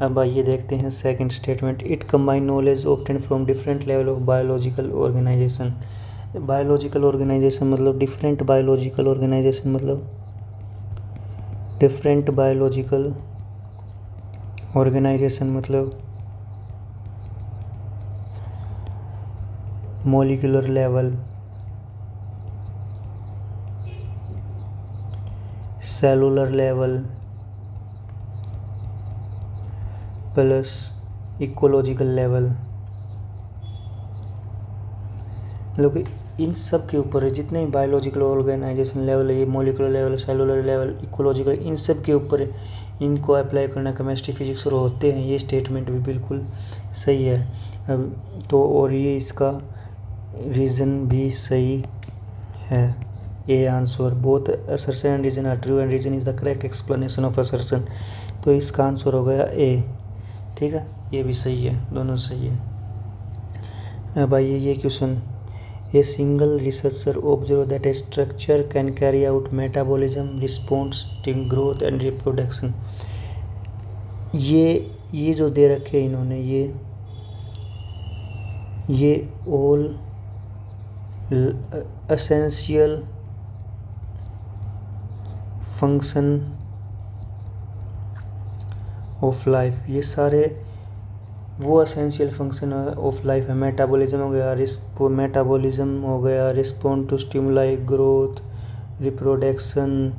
अब आइए देखते हैं second statement. It combine knowledge obtain from different level of biological organization. Biological organization मतलब डिफरेंट बायोलॉजिकल ऑर्गेनाइजेशन मतलब डिफरेंट बायोलॉजिकल ऑर्गेनाइजेशन मतलब molecular level, cellular level plus ecological level. लोग इन सब के ऊपर है, जितने बायोलॉजिकल ऑर्गेनाइजेशन लेवल है, ये molecular level, cellular level, ecological, इन सब के ऊपर है। इनको अप्लाई करना केमिस्ट्री फिजिक्स और होते हैं। ये स्टेटमेंट भी बिल्कुल सही है। अब तो और ये इसका रीज़न भी सही है। A answer, both assertion and reason are true and reason is the correct explanation of assertion. तो इसका आंसर हो गया ए, ठीक है, ये भी सही है, दोनों सही है। अब आइए ये question. A single researcher observed that a structure can carry out metabolism, response to growth and reproduction। ये जो दे रखे हैं इन्होंने, ये all essential function of life, ये सारे वो असेंशियल फंक्शन ऑफ लाइफ है। मेटाबॉलिज्म हो गया, respond to stimuli, growth, reproduction,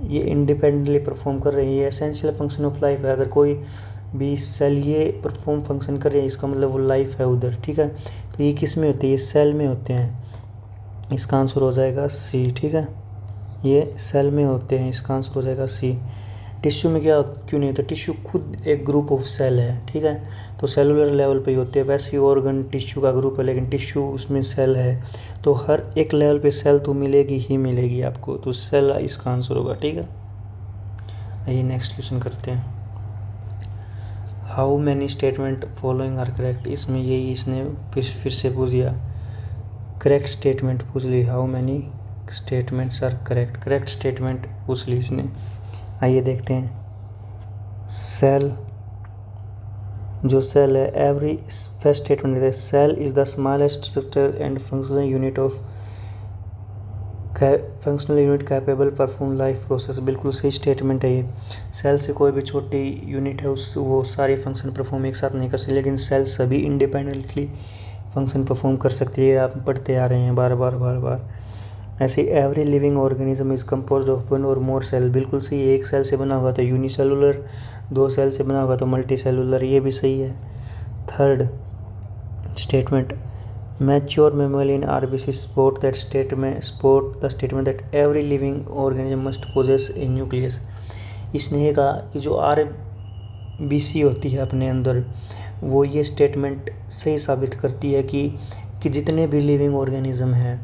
ये इंडिपेंडेंटली परफॉर्म कर रहे हैं। ये एसेंशियल फंक्शन ऑफ लाइफ है। अगर कोई भी सेल ये परफॉर्म फंक्शन कर रहे हैं, इसका मतलब वो लाइफ है उधर, ठीक है। तो ये किस में होते हैं? ये सेल में होते हैं। इसका आंसर हो जाएगा सी, ठीक है, ये सेल में होते हैं। इसका आंसर हो जाएगा सी। टिश्यू में क्या क्यों नहीं होता? टिश्यू खुद एक ग्रुप ऑफ सेल है, ठीक है, तो सेलुलर लेवल पे ही होते हैं। वैसे ही ऑर्गन टिश्यू का ग्रुप है, लेकिन टिश्यू उसमें सेल है, तो हर एक लेवल पे सेल तो मिलेगी ही मिलेगी आपको, तो सेल इसका आंसर होगा, ठीक है। आइए नेक्स्ट क्वेश्चन करते हैं। How many statement following are correct. इसमें यही इसने फिर से पूछ दिया, करेक्ट स्टेटमेंट पूछ ली। How many statements are correct, correct statement पूछ ली इसने। आइए देखते हैं। सेल, जो सेल है, एवरी फर्स्ट स्टेटमेंट है cell is the smallest structure and functional unit capable perform life process. बिल्कुल सही स्टेटमेंट है ये। सेल से कोई भी छोटी यूनिट है उस वो सारे फंक्शन परफॉर्म एक साथ नहीं कर सकती, लेकिन सेल सभी इंडिपेंडेंटली फंक्शन परफॉर्म कर सकती है। आप पढ़ते आ रहे हैं बार बार। ऐसे every living organism is composed of one or more cell. बिल्कुल सही, एक सेल से बना हुआ तो यूनिसेलुलर, दो सेल से बना हुआ तो मल्टी सेलुलर, ये भी सही है। Third statement, mature memory in RBC support the statement that every living organism must poses A nucleus. इसने कहा कि जो आरबीसी होती है अपने अंदर, वो ये स्टेटमेंट सही साबित करती है कि जितने भी लिविंग ऑर्गेनिज्म हैं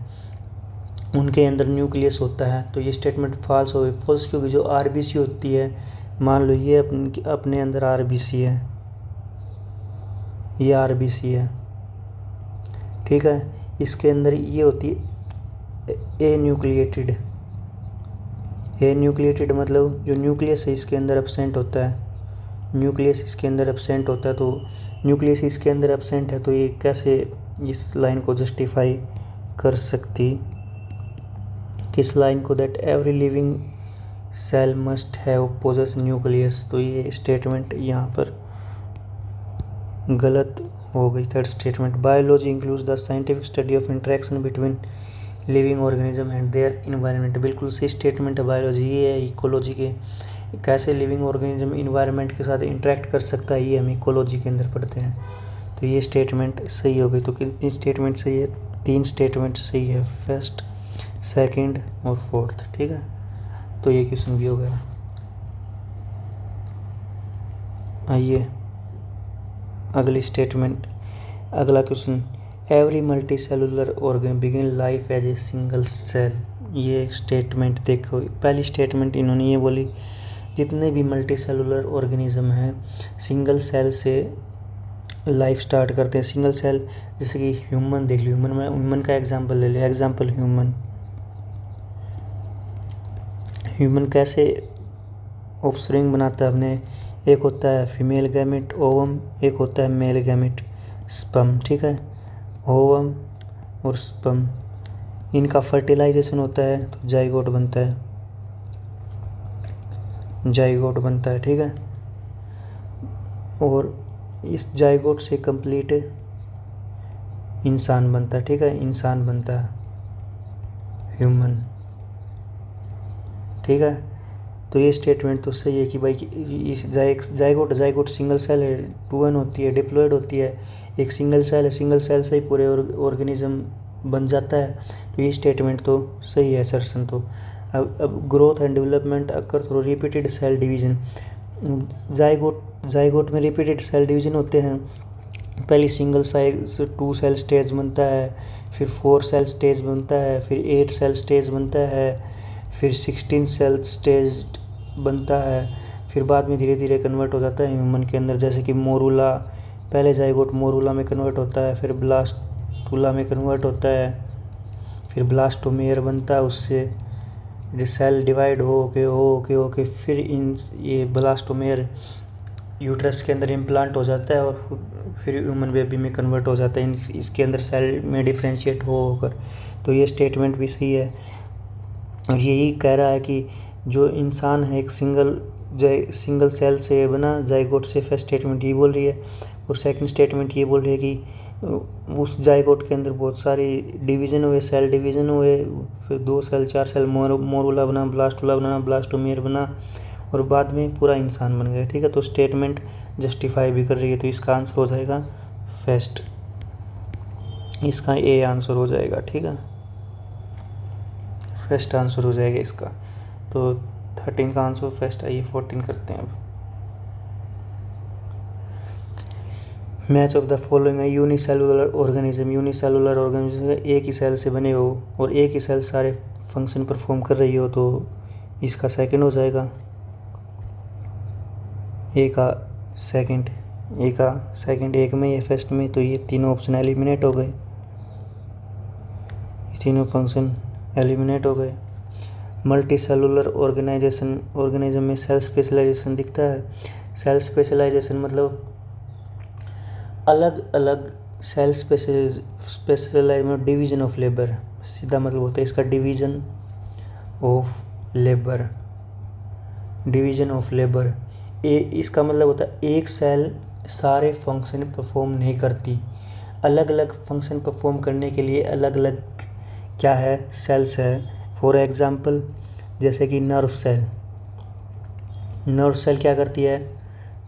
उनके अंदर न्यूक्लियस होता है। तो ये स्टेटमेंट फॉल्स हो गई। फॉल्स क्योंकि जो आरबीसी होती है, मान लो ये अपने अंदर आरबीसी है, ये आरबीसी है, ठीक है, इसके अंदर ये होती है ए न्यूक्लिएटेड। ए न्यूक्लिएटेड मतलब जो न्यूक्लियस है इसके अंदर एब्सेंट होता है, न्यूक्लियस इसके अंदर एब्सेंट होता है, तो न्यूक्लियस इसके अंदर एब्सेंट है तो ये कैसे इस लाइन को जस्टिफाई कर सकती, किस लाइन को, that every living cell must have possess nucleus. तो ये स्टेटमेंट यहाँ पर गलत हो गई, third statement. Biology includes the scientific study of interaction between living organism and their environment. बिल्कुल सही स्टेटमेंट है। बायोलॉजी ये है इकोलॉजी के, कैसे लिविंग ऑर्गेनिज्म इन्वायरमेंट के साथ इंटरेक्ट कर सकता है, ये हम इकोलॉजी के अंदर पढ़ते हैं। तो ये स्टेटमेंट सही हो गई। तो कितनी स्टेटमेंट सही है? 3 स्टेटमेंट सही है, फर्स्ट, सेकंड और फोर्थ। ठीक है, तो ये क्वेश्चन भी हो गया। आइए अगली स्टेटमेंट, अगला question. Every multi cellular organ begin life as a single cell. ये स्टेटमेंट देखो, पहली स्टेटमेंट इन्होंने ये बोली जितने भी मल्टी सेलुलर ऑर्गेनिज्म हैं सिंगल सेल से लाइफ स्टार्ट करते हैं। सिंगल सेल, जैसे कि ह्यूमन देख लो, ह्यूमन में, ह्यूमन का एग्जांपल ले लिया, एग्जांपल ह्यूमन कैसे ऑफस्प्रिंग बनाता है अपने, एक होता है फीमेल गैमेट ओवम, एक होता है मेल गैमेट स्पर्म। ठीक है, ओवम और स्पर्म, इनका फर्टिलाइजेशन होता है तो जाइगोट बनता है, जाइगोट बनता है। ठीक है, और इस जाइगोट से कंप्लीट इंसान बनता है। ठीक है, इंसान बनता है, ह्यूमन। ठीक है, तो ये स्टेटमेंट तो सही है कि भाई इस जाइगोट सिंगल सेल है, 2n होती है, डिप्लॉयड होती है, एक सिंगल सेल है, सिंगल सेल से ही पूरे ऑर्गेनिज्म बन जाता है। तो ये स्टेटमेंट तो सही है, असर्शन तो। अब growth and development occur through repeated cell division. Zygote में रिपीटेड सेल डिवीजन होते हैं। पहले सिंगल साइज 2 सेल स्टेज बनता है, फिर 4 सेल स्टेज बनता है, फिर 8 सेल स्टेज बनता है, फिर 16 सेल स्टेज बनता है, फिर बाद में धीरे धीरे कन्वर्ट हो जाता है ह्यूमन के अंदर। जैसे कि मोरूला, पहले जाइगोट मोरूला में कन्वर्ट होता है, फिर ब्लास्टूला में कन्वर्ट होता है, फिर ब्लास्टोमेयर बनता है, उससे सेल डिवाइड हो के फिर ये ब्लास्टोमेयर यूट्रस के अंदर इम्प्लांट हो जाता है और फिर ह्यूमन बेबी में कन्वर्ट हो जाता है, इसके अंदर सेल में डिफ्रेंशिएट होकर। तो ये स्टेटमेंट भी सही है। और यही कह रहा है कि जो इंसान है एक सिंगल सेल से बना, जाइगोट से। फर्स्ट स्टेटमेंट ये बोल रही है, और सेकंड स्टेटमेंट ये बोल रही है कि उस जाइगोट के अंदर बहुत सारी डिवीज़न हुए, सेल डिवीज़न हुए, फिर 2 सेल 4 सेल मोरूला बना, ब्लास्टूला बना, ब्लास्टोमेयर बना, और बाद में पूरा इंसान बन गया। ठीक है, तो स्टेटमेंट जस्टिफाई भी कर रही है। तो इसका आंसर हो जाएगा फर्स्ट, इसका ए आंसर हो जाएगा। ठीक है, फर्स्ट आंसर हो जाएगा इसका। तो 13 का आंसर फर्स्ट। आइए 14 करते हैं अब। मैच ऑफ द फॉलोइंग है यूनिसेलुलर ऑर्गेनिज्म एक ही सेल से बने हो और एक ही सेल सारे फंक्शन परफॉर्म कर रही हो, तो इसका सेकंड हो जाएगा। ए का सेकंड एक में, ये फर्स्ट में, तो ये तीनों ऑप्शन एलिमिनेट हो गए, ये तीनों फंक्शन एलिमिनेट हो गए। मल्टी सेलुलर ऑर्गेनिज्म में सेल स्पेशलाइजेशन दिखता है। सेल स्पेशलाइजेशन मतलब अलग अलग सेल स्पेशलाइज में डिवीजन ऑफ लेबर, सीधा मतलब होता है इसका डिवीजन ऑफ लेबर। इसका मतलब होता है एक सेल सारे फंक्शन परफॉर्म नहीं करती, अलग अलग फंक्शन परफॉर्म करने के लिए अलग अलग क्या है, सेल्स है। फॉर एग्जांपल जैसे कि नर्व सेल क्या करती है,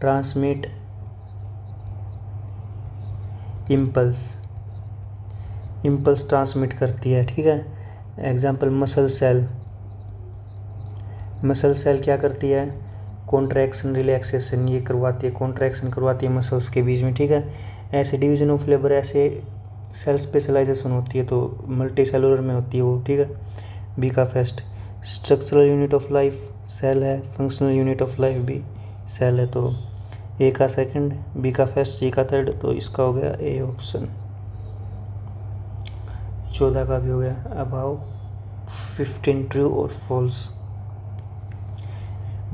ट्रांसमिट इम्पल्स ट्रांसमिट करती है। ठीक है, एग्जांपल मसल सेल क्या करती है, कॉन्ट्रैक्शन रिलैक्सेशन ये करवाती है, कॉन्ट्रैक्शन करवाती है मसल्स के बीच में। ठीक है, ऐसे डिवीजन ऑफ लेबर, ऐसे सेल स्पेशलाइजेशन होती है, तो मल्टी सेलुलर में होती है वो। ठीक है, बी का first. Structural unit of life cell है, फंक्शनल यूनिट ऑफ लाइफ भी सेल है, तो ए का सेकंड, बी का फर्स्ट, सी का थर्ड, तो इसका हो गया ए ऑप्शन। 14 का भी हो गया। अबाउ 15 ट्रू और false.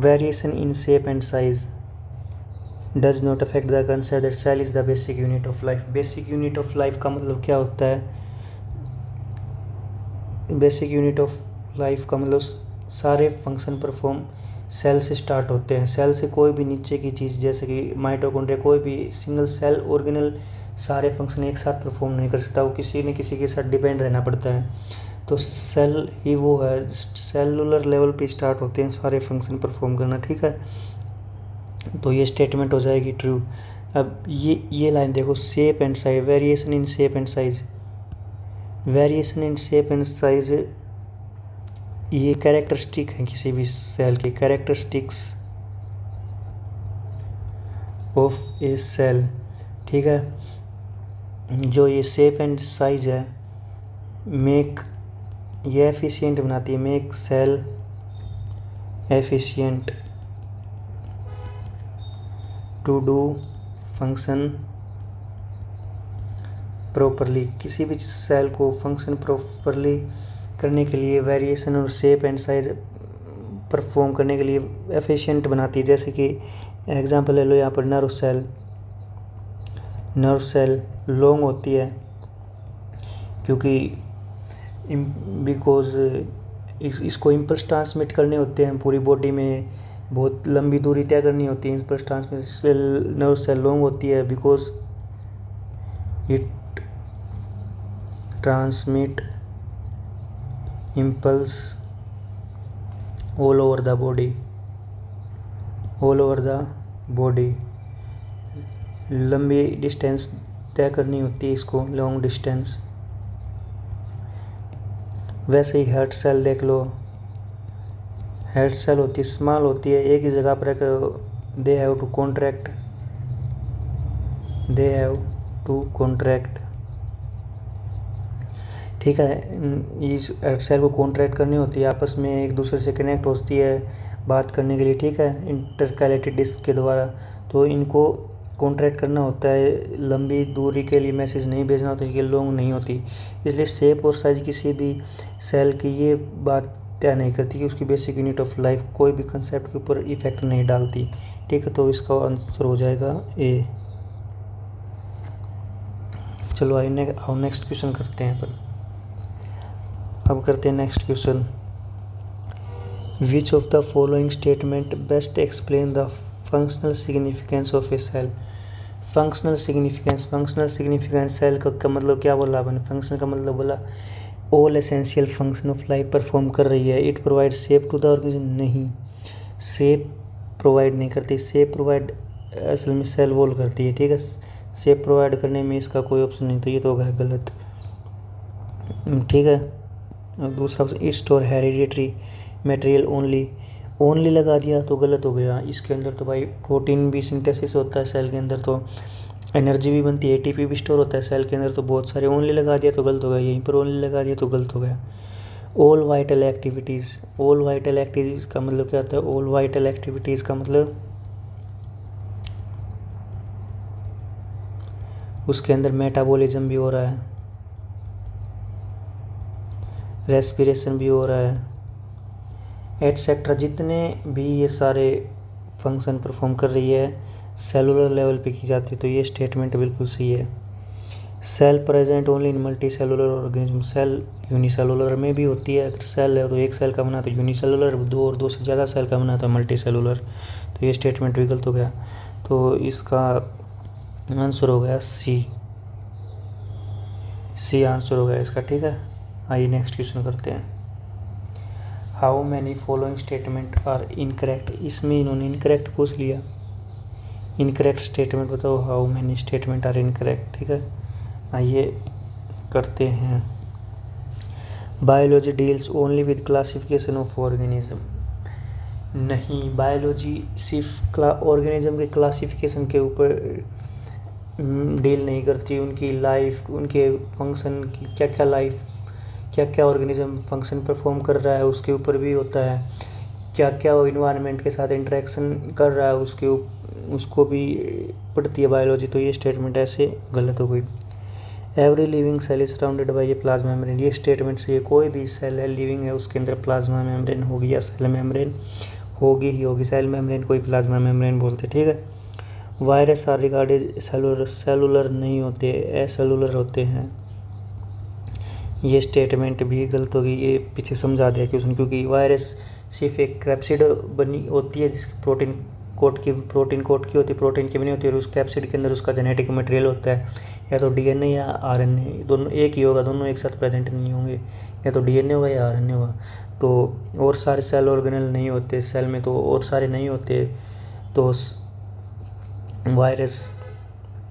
Variation in shape and size, does not affect the consider cell is the basic unit of life. Basic unit of life का मतलब क्या होता है? बेसिक यूनिट ऑफ लाइफ का मतलब सारे फंक्शन परफॉर्म सेल से स्टार्ट होते हैं। सेल से कोई भी नीचे की चीज़ जैसे कि माइटोकॉन्ड्रिया, कोई भी सिंगल सेल ऑर्गेनल सारे फंक्शन एक साथ परफॉर्म नहीं कर सकता, वो किसी न किसी के साथ डिपेंड रहना पड़ता है। तो सेल ही वो है, सेलुलर लेवल पे स्टार्ट होते हैं सारे फंक्शन परफॉर्म करना, ठीक है। तो ये स्टेटमेंट हो जाएगी ट्रू। अब ये लाइन देखो, shape and size, variation in shape and size. Variation in shape and size ये कैरेक्टरिस्टिक है किसी भी सेल की, कैरेक्टरिस्टिक्स ऑफ ए सेल, ठीक है। जो ये शेप एंड साइज है मेक ये एफिशिएंट बनाती है, make cell efficient to do function properly. किसी भी सेल को फंक्शन प्रॉपरली करने के लिए वेरिएशन और शेप एंड साइज परफॉर्म करने के लिए एफिशिएंट बनाती है। जैसे कि एग्जांपल ले लो यहाँ पर, नर्व सेल लॉन्ग होती है क्योंकि बिकॉज इसको इम्पल्स ट्रांसमिट करने होते हैं पूरी बॉडी में, बहुत लंबी दूरी तय करनी होती है impulse transmit. Nerve cell long होती है because it transmit impulse all over the body. लंबी डिस्टेंस तय करनी होती है इसको, लॉन्ग डिस्टेंस। वैसे ही हार्ट सेल देख लो, हार्ट सेल होती है, स्मॉल होती है, एक ही जगह पर दे हैव टू कॉन्ट्रैक्ट, ठीक है। इस हार्ट सेल को कॉन्ट्रैक्ट करनी होती है, आपस में एक दूसरे से कनेक्ट होती है बात करने के लिए, ठीक है, इंटरकैलेटेड डिस्क के द्वारा। तो इनको कॉन्ट्रैक्ट करना होता है, लंबी दूरी के लिए मैसेज नहीं भेजना होता, ये लॉन्ग नहीं होती। इसलिए शेप और साइज किसी भी सेल की ये बात तय नहीं करती कि उसकी बेसिक यूनिट ऑफ लाइफ कोई भी कंसेप्ट के ऊपर इफेक्ट नहीं डालती, ठीक है। तो इसका आंसर हो जाएगा ए। चलो आइए नेक्स्ट क्वेश्चन करते हैं अपन। अब करते हैं next question. Which of the following statement best explain the functional significance of a cell. Functional significance cell का मतलब क्या बोला अपन? फंक्शनल का मतलब बोला all essential function of life perform कर रही है। It provide shape to the organism, नहीं, शेप प्रोवाइड नहीं करती। शेप प्रोवाइड असल में सेल वॉल करती है, ठीक है। शेप प्रोवाइड करने में इसका कोई ऑप्शन नहीं, तो ये तो होगा गलत, ठीक है। और दूसरा option, it store hereditary material only लगा दिया तो गलत हो गया। इसके अंदर तो भाई प्रोटीन भी सिंथेसिस होता है सेल के अंदर, तो एनर्जी भी बनती है, एटीपी भी स्टोर होता है सेल के अंदर, तो बहुत सारे ओनली लगा दिया तो गलत हो गया। यहीं पर ओनली लगा दिया तो गलत हो गया। ऑल वाइटल एक्टिविटीज़ का मतलब क्या होता है? ऑल वाइटल एक्टिविटीज़ का मतलब उसके अंदर मेटाबॉलिज्म भी हो रहा है, रेस्पिरेशन भी हो रहा है, एटसेट्रा। जितने भी ये सारे फंक्शन परफॉर्म कर रही है सेलुलर लेवल पे की जाती है, तो ये स्टेटमेंट बिल्कुल सही है। Cell present only in multi cellular organism. Cell unicellular में भी होती है, अगर सेल है तो एक सेल का बना तो यूनिसेलुलर, दो और दो से ज़्यादा सेल का बना तो मल्टी सेलुलर। तो ये स्टेटमेंट भी गलत हो गया। तो इसका आंसर हो गया सी आंसर हो गया इसका, ठीक है। आइए नेक्स्ट क्वेश्चन करते हैं। How many following statement are incorrect. इसमें इन्होंने इनकरेक्ट पूछ लिया, इनकरेक्ट स्टेटमेंट बताओ, how many statement are incorrect, ठीक है। आइए करते हैं। Biology deals only with classification of organism. नहीं, बायोलॉजी सिर्फ ऑर्गेनिज्म के क्लासिफिकेशन के ऊपर डील नहीं करती, उनकी लाइफ, उनके फंक्शन की क्या क्या ऑर्गेनिज्म फंक्शन परफॉर्म कर रहा है उसके ऊपर भी होता है, क्या क्या वो इन्वायरमेंट के साथ इंटरेक्शन कर रहा है उसको भी पढ़ती है बायोलॉजी। तो ये स्टेटमेंट ऐसे गलत हो गई। Every living cell is surrounded by a plasma membrane. ये स्टेटमेंट से कोई भी सेल है लिविंग है उसके अंदर प्लाज्मा मेम्ब्रेन होगी या सेल मेम्ब्रेन होगी ही होगी। सेल मेम्ब्रेन कोई प्लाज्मा मेम्ब्रेन बोलते, ठीक है। वायरस आर रिगार्डेड सेलुलर नहीं होते, एसेलुलर होते हैं। ये स्टेटमेंट भी गलत होगी, ये पीछे समझा दिया क्वेश्चन, क्योंकि वायरस सिर्फ एक कैप्सिड बनी होती है जिसकी प्रोटीन कोट की होती है, प्रोटीन की बनी होती है, और उस कैप्सिड के अंदर उसका जेनेटिक मटेरियल होता है, या तो डीएनए या आरएनए, दोनों एक ही होगा, दोनों एक साथ प्रेजेंट नहीं होंगे, या तो डीएनए होगा या आरएनए होगा। तो और सारे सेल ऑर्गेनल नहीं होते सेल में, तो और सारे नहीं होते, तो वायरस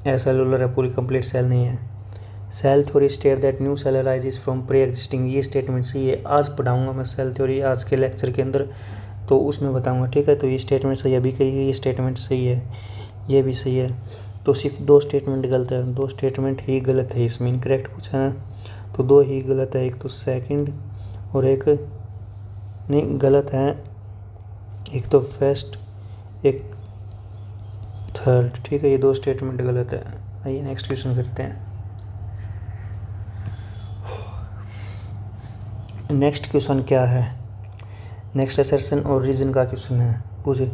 एसेलुलर है, पूरी कंप्लीट सेल नहीं है। Cell theory state that new cell arises from pre existing, ये स्टेटमेंट सही है। आज पढ़ाऊंगा मैं सेल थ्योरी आज के लेक्चर के अंदर, तो उसमें बताऊंगा, ठीक है। तो ये स्टेटमेंट सही है, अभी कही ये स्टेटमेंट सही है, ये भी सही है। तो सिर्फ 2 स्टेटमेंट गलत है, 2 स्टेटमेंट ही गलत है, इसमें इनकरेक्ट पूछा है, तो 2 ही गलत है, एक तो सेकंड और एक नहीं गलत है, एक तो फर्स्ट एक थर्ड, ठीक है। ये 2 स्टेटमेंट गलत है। आइए नेक्स्ट क्वेश्चन करते हैं। नेक्स्ट क्वेश्चन क्या है, नेक्स्ट असर्शन और रीजन का क्वेश्चन है। पूछे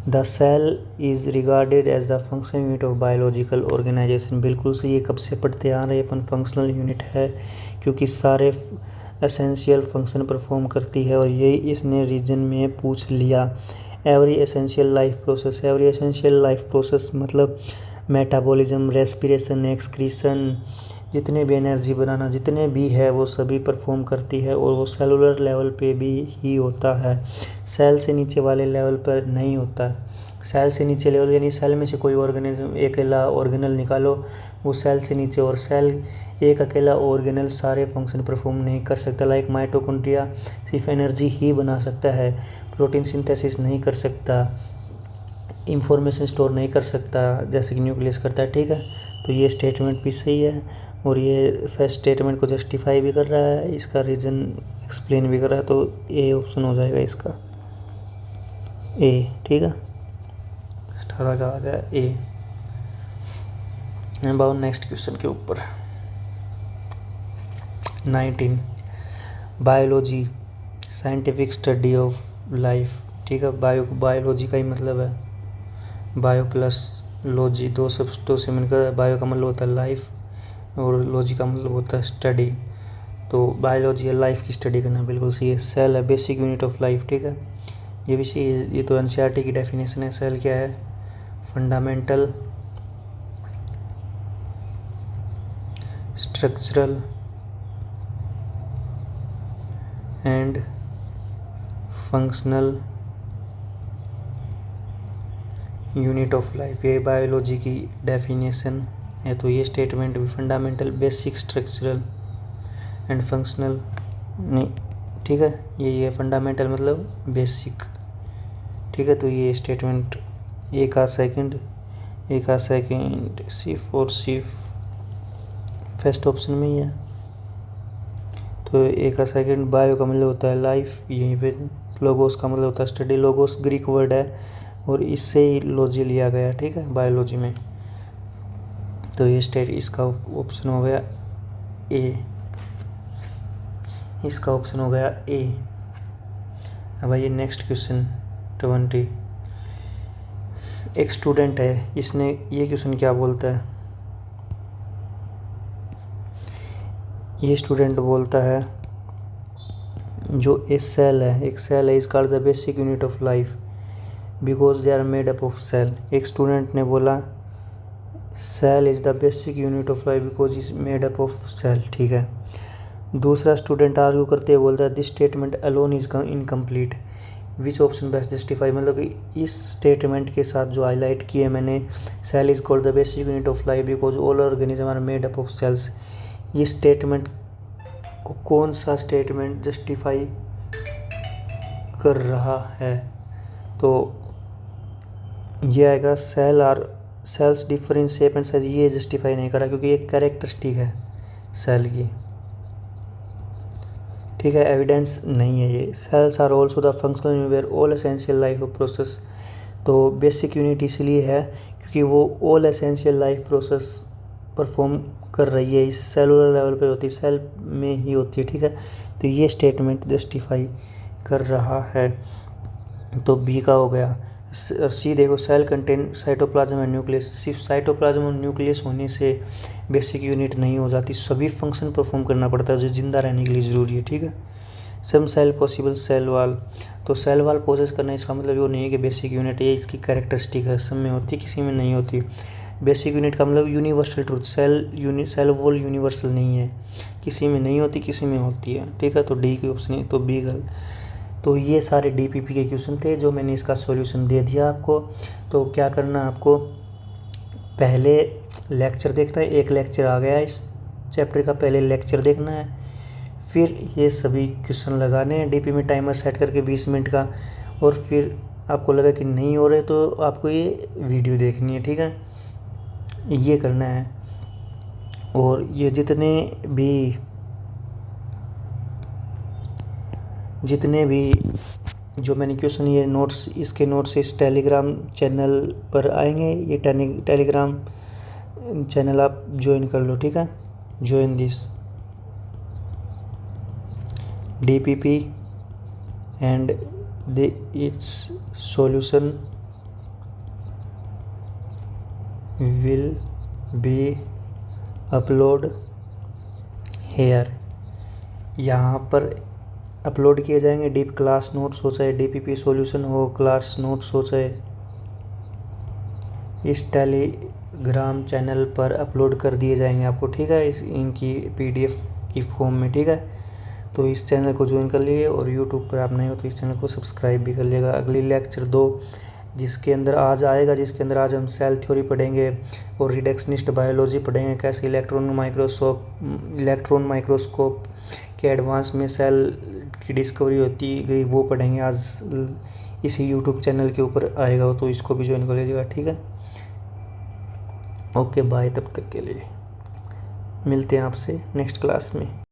the cell is regarded as the functional unit of biological organization, बिल्कुल से ये कब से पढ़ते आ रहे अपन, फंक्शनल यूनिट है, क्योंकि सारे एसेंशियल फंक्शन परफॉर्म करती है, और ये इसने रीजन में पूछ लिया। Every essential life process, every essential life process मतलब मेटाबॉलिज्म, रेस्पिरेशन, एक्सक्रीशन, जितने भी एनर्जी बनाना जितने भी है वो सभी परफॉर्म करती है, और वो सेलुलर लेवल पे भी ही होता है, सेल से नीचे वाले लेवल पर नहीं होता है। सेल से नीचे लेवल यानी सेल में से कोई ऑर्गेनिज्म एक अकेला ऑर्गेनल निकालो, वो सेल से नीचे, और सेल एक अकेला ऑर्गेनल सारे फंक्शन परफॉर्म नहीं कर सकता। लाइक माइटोकॉन्ड्रिया सिर्फ एनर्जी ही बना सकता है, प्रोटीन सिंथेसिस नहीं कर सकता, इंफॉर्मेशन स्टोर नहीं कर सकता जैसे कि न्यूक्लियस करता है, ठीक है। तो ये स्टेटमेंट भी सही है, और ये फर्स्ट स्टेटमेंट को जस्टिफाई भी कर रहा है, इसका रीज़न एक्सप्लेन भी कर रहा है, तो ए ऑप्शन हो जाएगा इसका, ए, ठीक है। 18 का आ गया ए। अब नेक्स्ट क्वेश्चन के ऊपर 19 biology scientific study of life, ठीक है। बायोलॉजी का ही मतलब है बायो प्लस लॉजी, 2 शब्दों से मिलकर बायो का मतलब होता है लाइफ, और लॉजी का मतलब होता है स्टडी। तो बायोलॉजी है लाइफ की स्टडी करना, बिल्कुल सही है। सेल है बेसिक यूनिट ऑफ लाइफ, ठीक है, ये भी सही है। ये तो एनसीईआरटी की डेफिनेशन है। सेल क्या है, fundamental structural and functional unit of life, ये बायोलॉजी की डेफिनेशन है। तो ये स्टेटमेंट भी fundamental, basic, structural and functional नहीं, ठीक है, ये फंडामेंटल मतलब बेसिक, ठीक है। तो ये स्टेटमेंट एक आध सेकंड सिर्फ और सिर्फ फर्स्ट ऑप्शन में ही है। तो एक आध सेकंड, बायो का मतलब होता है लाइफ, यहीं पे लोगोस का मतलब होता है स्टडी, लोगोस ग्रीक वर्ड है और इससे ही लॉजी लिया गया, ठीक है, बायोलॉजी में। तो ये इसका ऑप्शन हो गया ए, इसका ऑप्शन हो गया ए। अब आइए नेक्स्ट क्वेश्चन 20। एक स्टूडेंट है, इसने ये क्वेश्चन क्या बोलता है, ये स्टूडेंट बोलता है जो एक सेल है is called the basic unit of life because they are made up of cell. एक स्टूडेंट ने बोला cell is the basic unit of life because is made up of cell, ठीक है। दूसरा स्टूडेंट आर्ग्यू करते हुए बोलता है this statement alone is incomplete, which option best justify, मतलब कि इस स्टेटमेंट के साथ जो हाईलाइट किए मैंने, cell is called the basic unit of life because all organism are made up of cells, ये स्टेटमेंट को कौन सा स्टेटमेंट जस्टिफाई कर रहा है, तो ये आएगा cells differ in shape and size, ये जस्टिफाई नहीं करा क्योंकि ये कैरेक्टरिस्टिक है सेल की, ठीक है, एविडेंस नहीं है ये। Cells are also the functional unit where all essential life of process, तो बेसिक यूनिट इसलिए है क्योंकि वो all essential life process perform कर रही है, इस सेलुलर लेवल पे होती है, सेल में ही होती है, ठीक है। तो ये स्टेटमेंट जस्टिफाई कर रहा है, तो बी का हो गया। सी देखो, cell contain cytoplasm and nucleus. सिर्फ साइटोप्लाज्म और न्यूक्लियस होने से बेसिक यूनिट नहीं हो जाती, सभी फंक्शन परफॉर्म करना पड़ता है जो जिंदा रहने के लिए ज़रूरी है, ठीक है। Some cell possible cell wall, तो सेल वाल प्रोसेस करना इसका मतलब वो नहीं है कि बेसिक यूनिट ये इसकी कैरेक्टरिस्टिक है, सब में होती किसी में नहीं होती। बेसिक यूनिट का मतलब universal truth, cell wall universal नहीं है, किसी में नहीं होती किसी में होती है, ठीक है। तो डी की ऑप्शन है, तो बी गलत। तो ये सारे डीपीपी के क्वेश्चन थे जो मैंने इसका सॉल्यूशन दे दिया आपको। तो क्या करना है आपको, पहले लेक्चर देखना है, एक लेक्चर आ गया इस चैप्टर का, पहले लेक्चर देखना है, फिर ये सभी क्वेश्चन लगाने हैं डीपी में टाइमर सेट करके 20 मिनट का, और फिर आपको लगा कि नहीं हो रहे तो आपको ये वीडियो देखनी है, ठीक है, ये करना है। और ये जितने भी जो मैंने क्वेश्चन ये नोट्स, इसके नोट्स इस टेलीग्राम चैनल पर आएंगे, ये टेलीग्राम चैनल आप ज्वाइन कर लो, ठीक है। Join this DPP and its solution will be upload here। यहाँ पर अपलोड किए जाएंगे डीप क्लास नोट्स हो, चाहे DPP सॉल्यूशन हो, क्लास नोट्स हो, चाहे इस टेलीग्राम चैनल पर अपलोड कर दिए जाएंगे आपको, ठीक है, इनकी PDF की फॉर्म में, ठीक है। तो इस चैनल को ज्वाइन कर लिए, और यूट्यूब पर आप नए हो तो इस चैनल को सब्सक्राइब भी कर लिएगा। अगली लेक्चर 2 जिसके अंदर आज आएगा, जिसके अंदर आज हम सेल थ्योरी पढ़ेंगे और रिडक्शनिस्ट बायोलॉजी पढ़ेंगे, कैसे इलेक्ट्रॉन माइक्रोस्कोप के एडवांस में सेल की डिस्कवरी होती गई, वो पढ़ेंगे आज इसी यूट्यूब चैनल के ऊपर आएगा, तो इसको भी ज्वाइन कर लीजिएगा, ठीक है। ओके बाय, तब तक के लिए मिलते हैं आपसे नेक्स्ट क्लास में।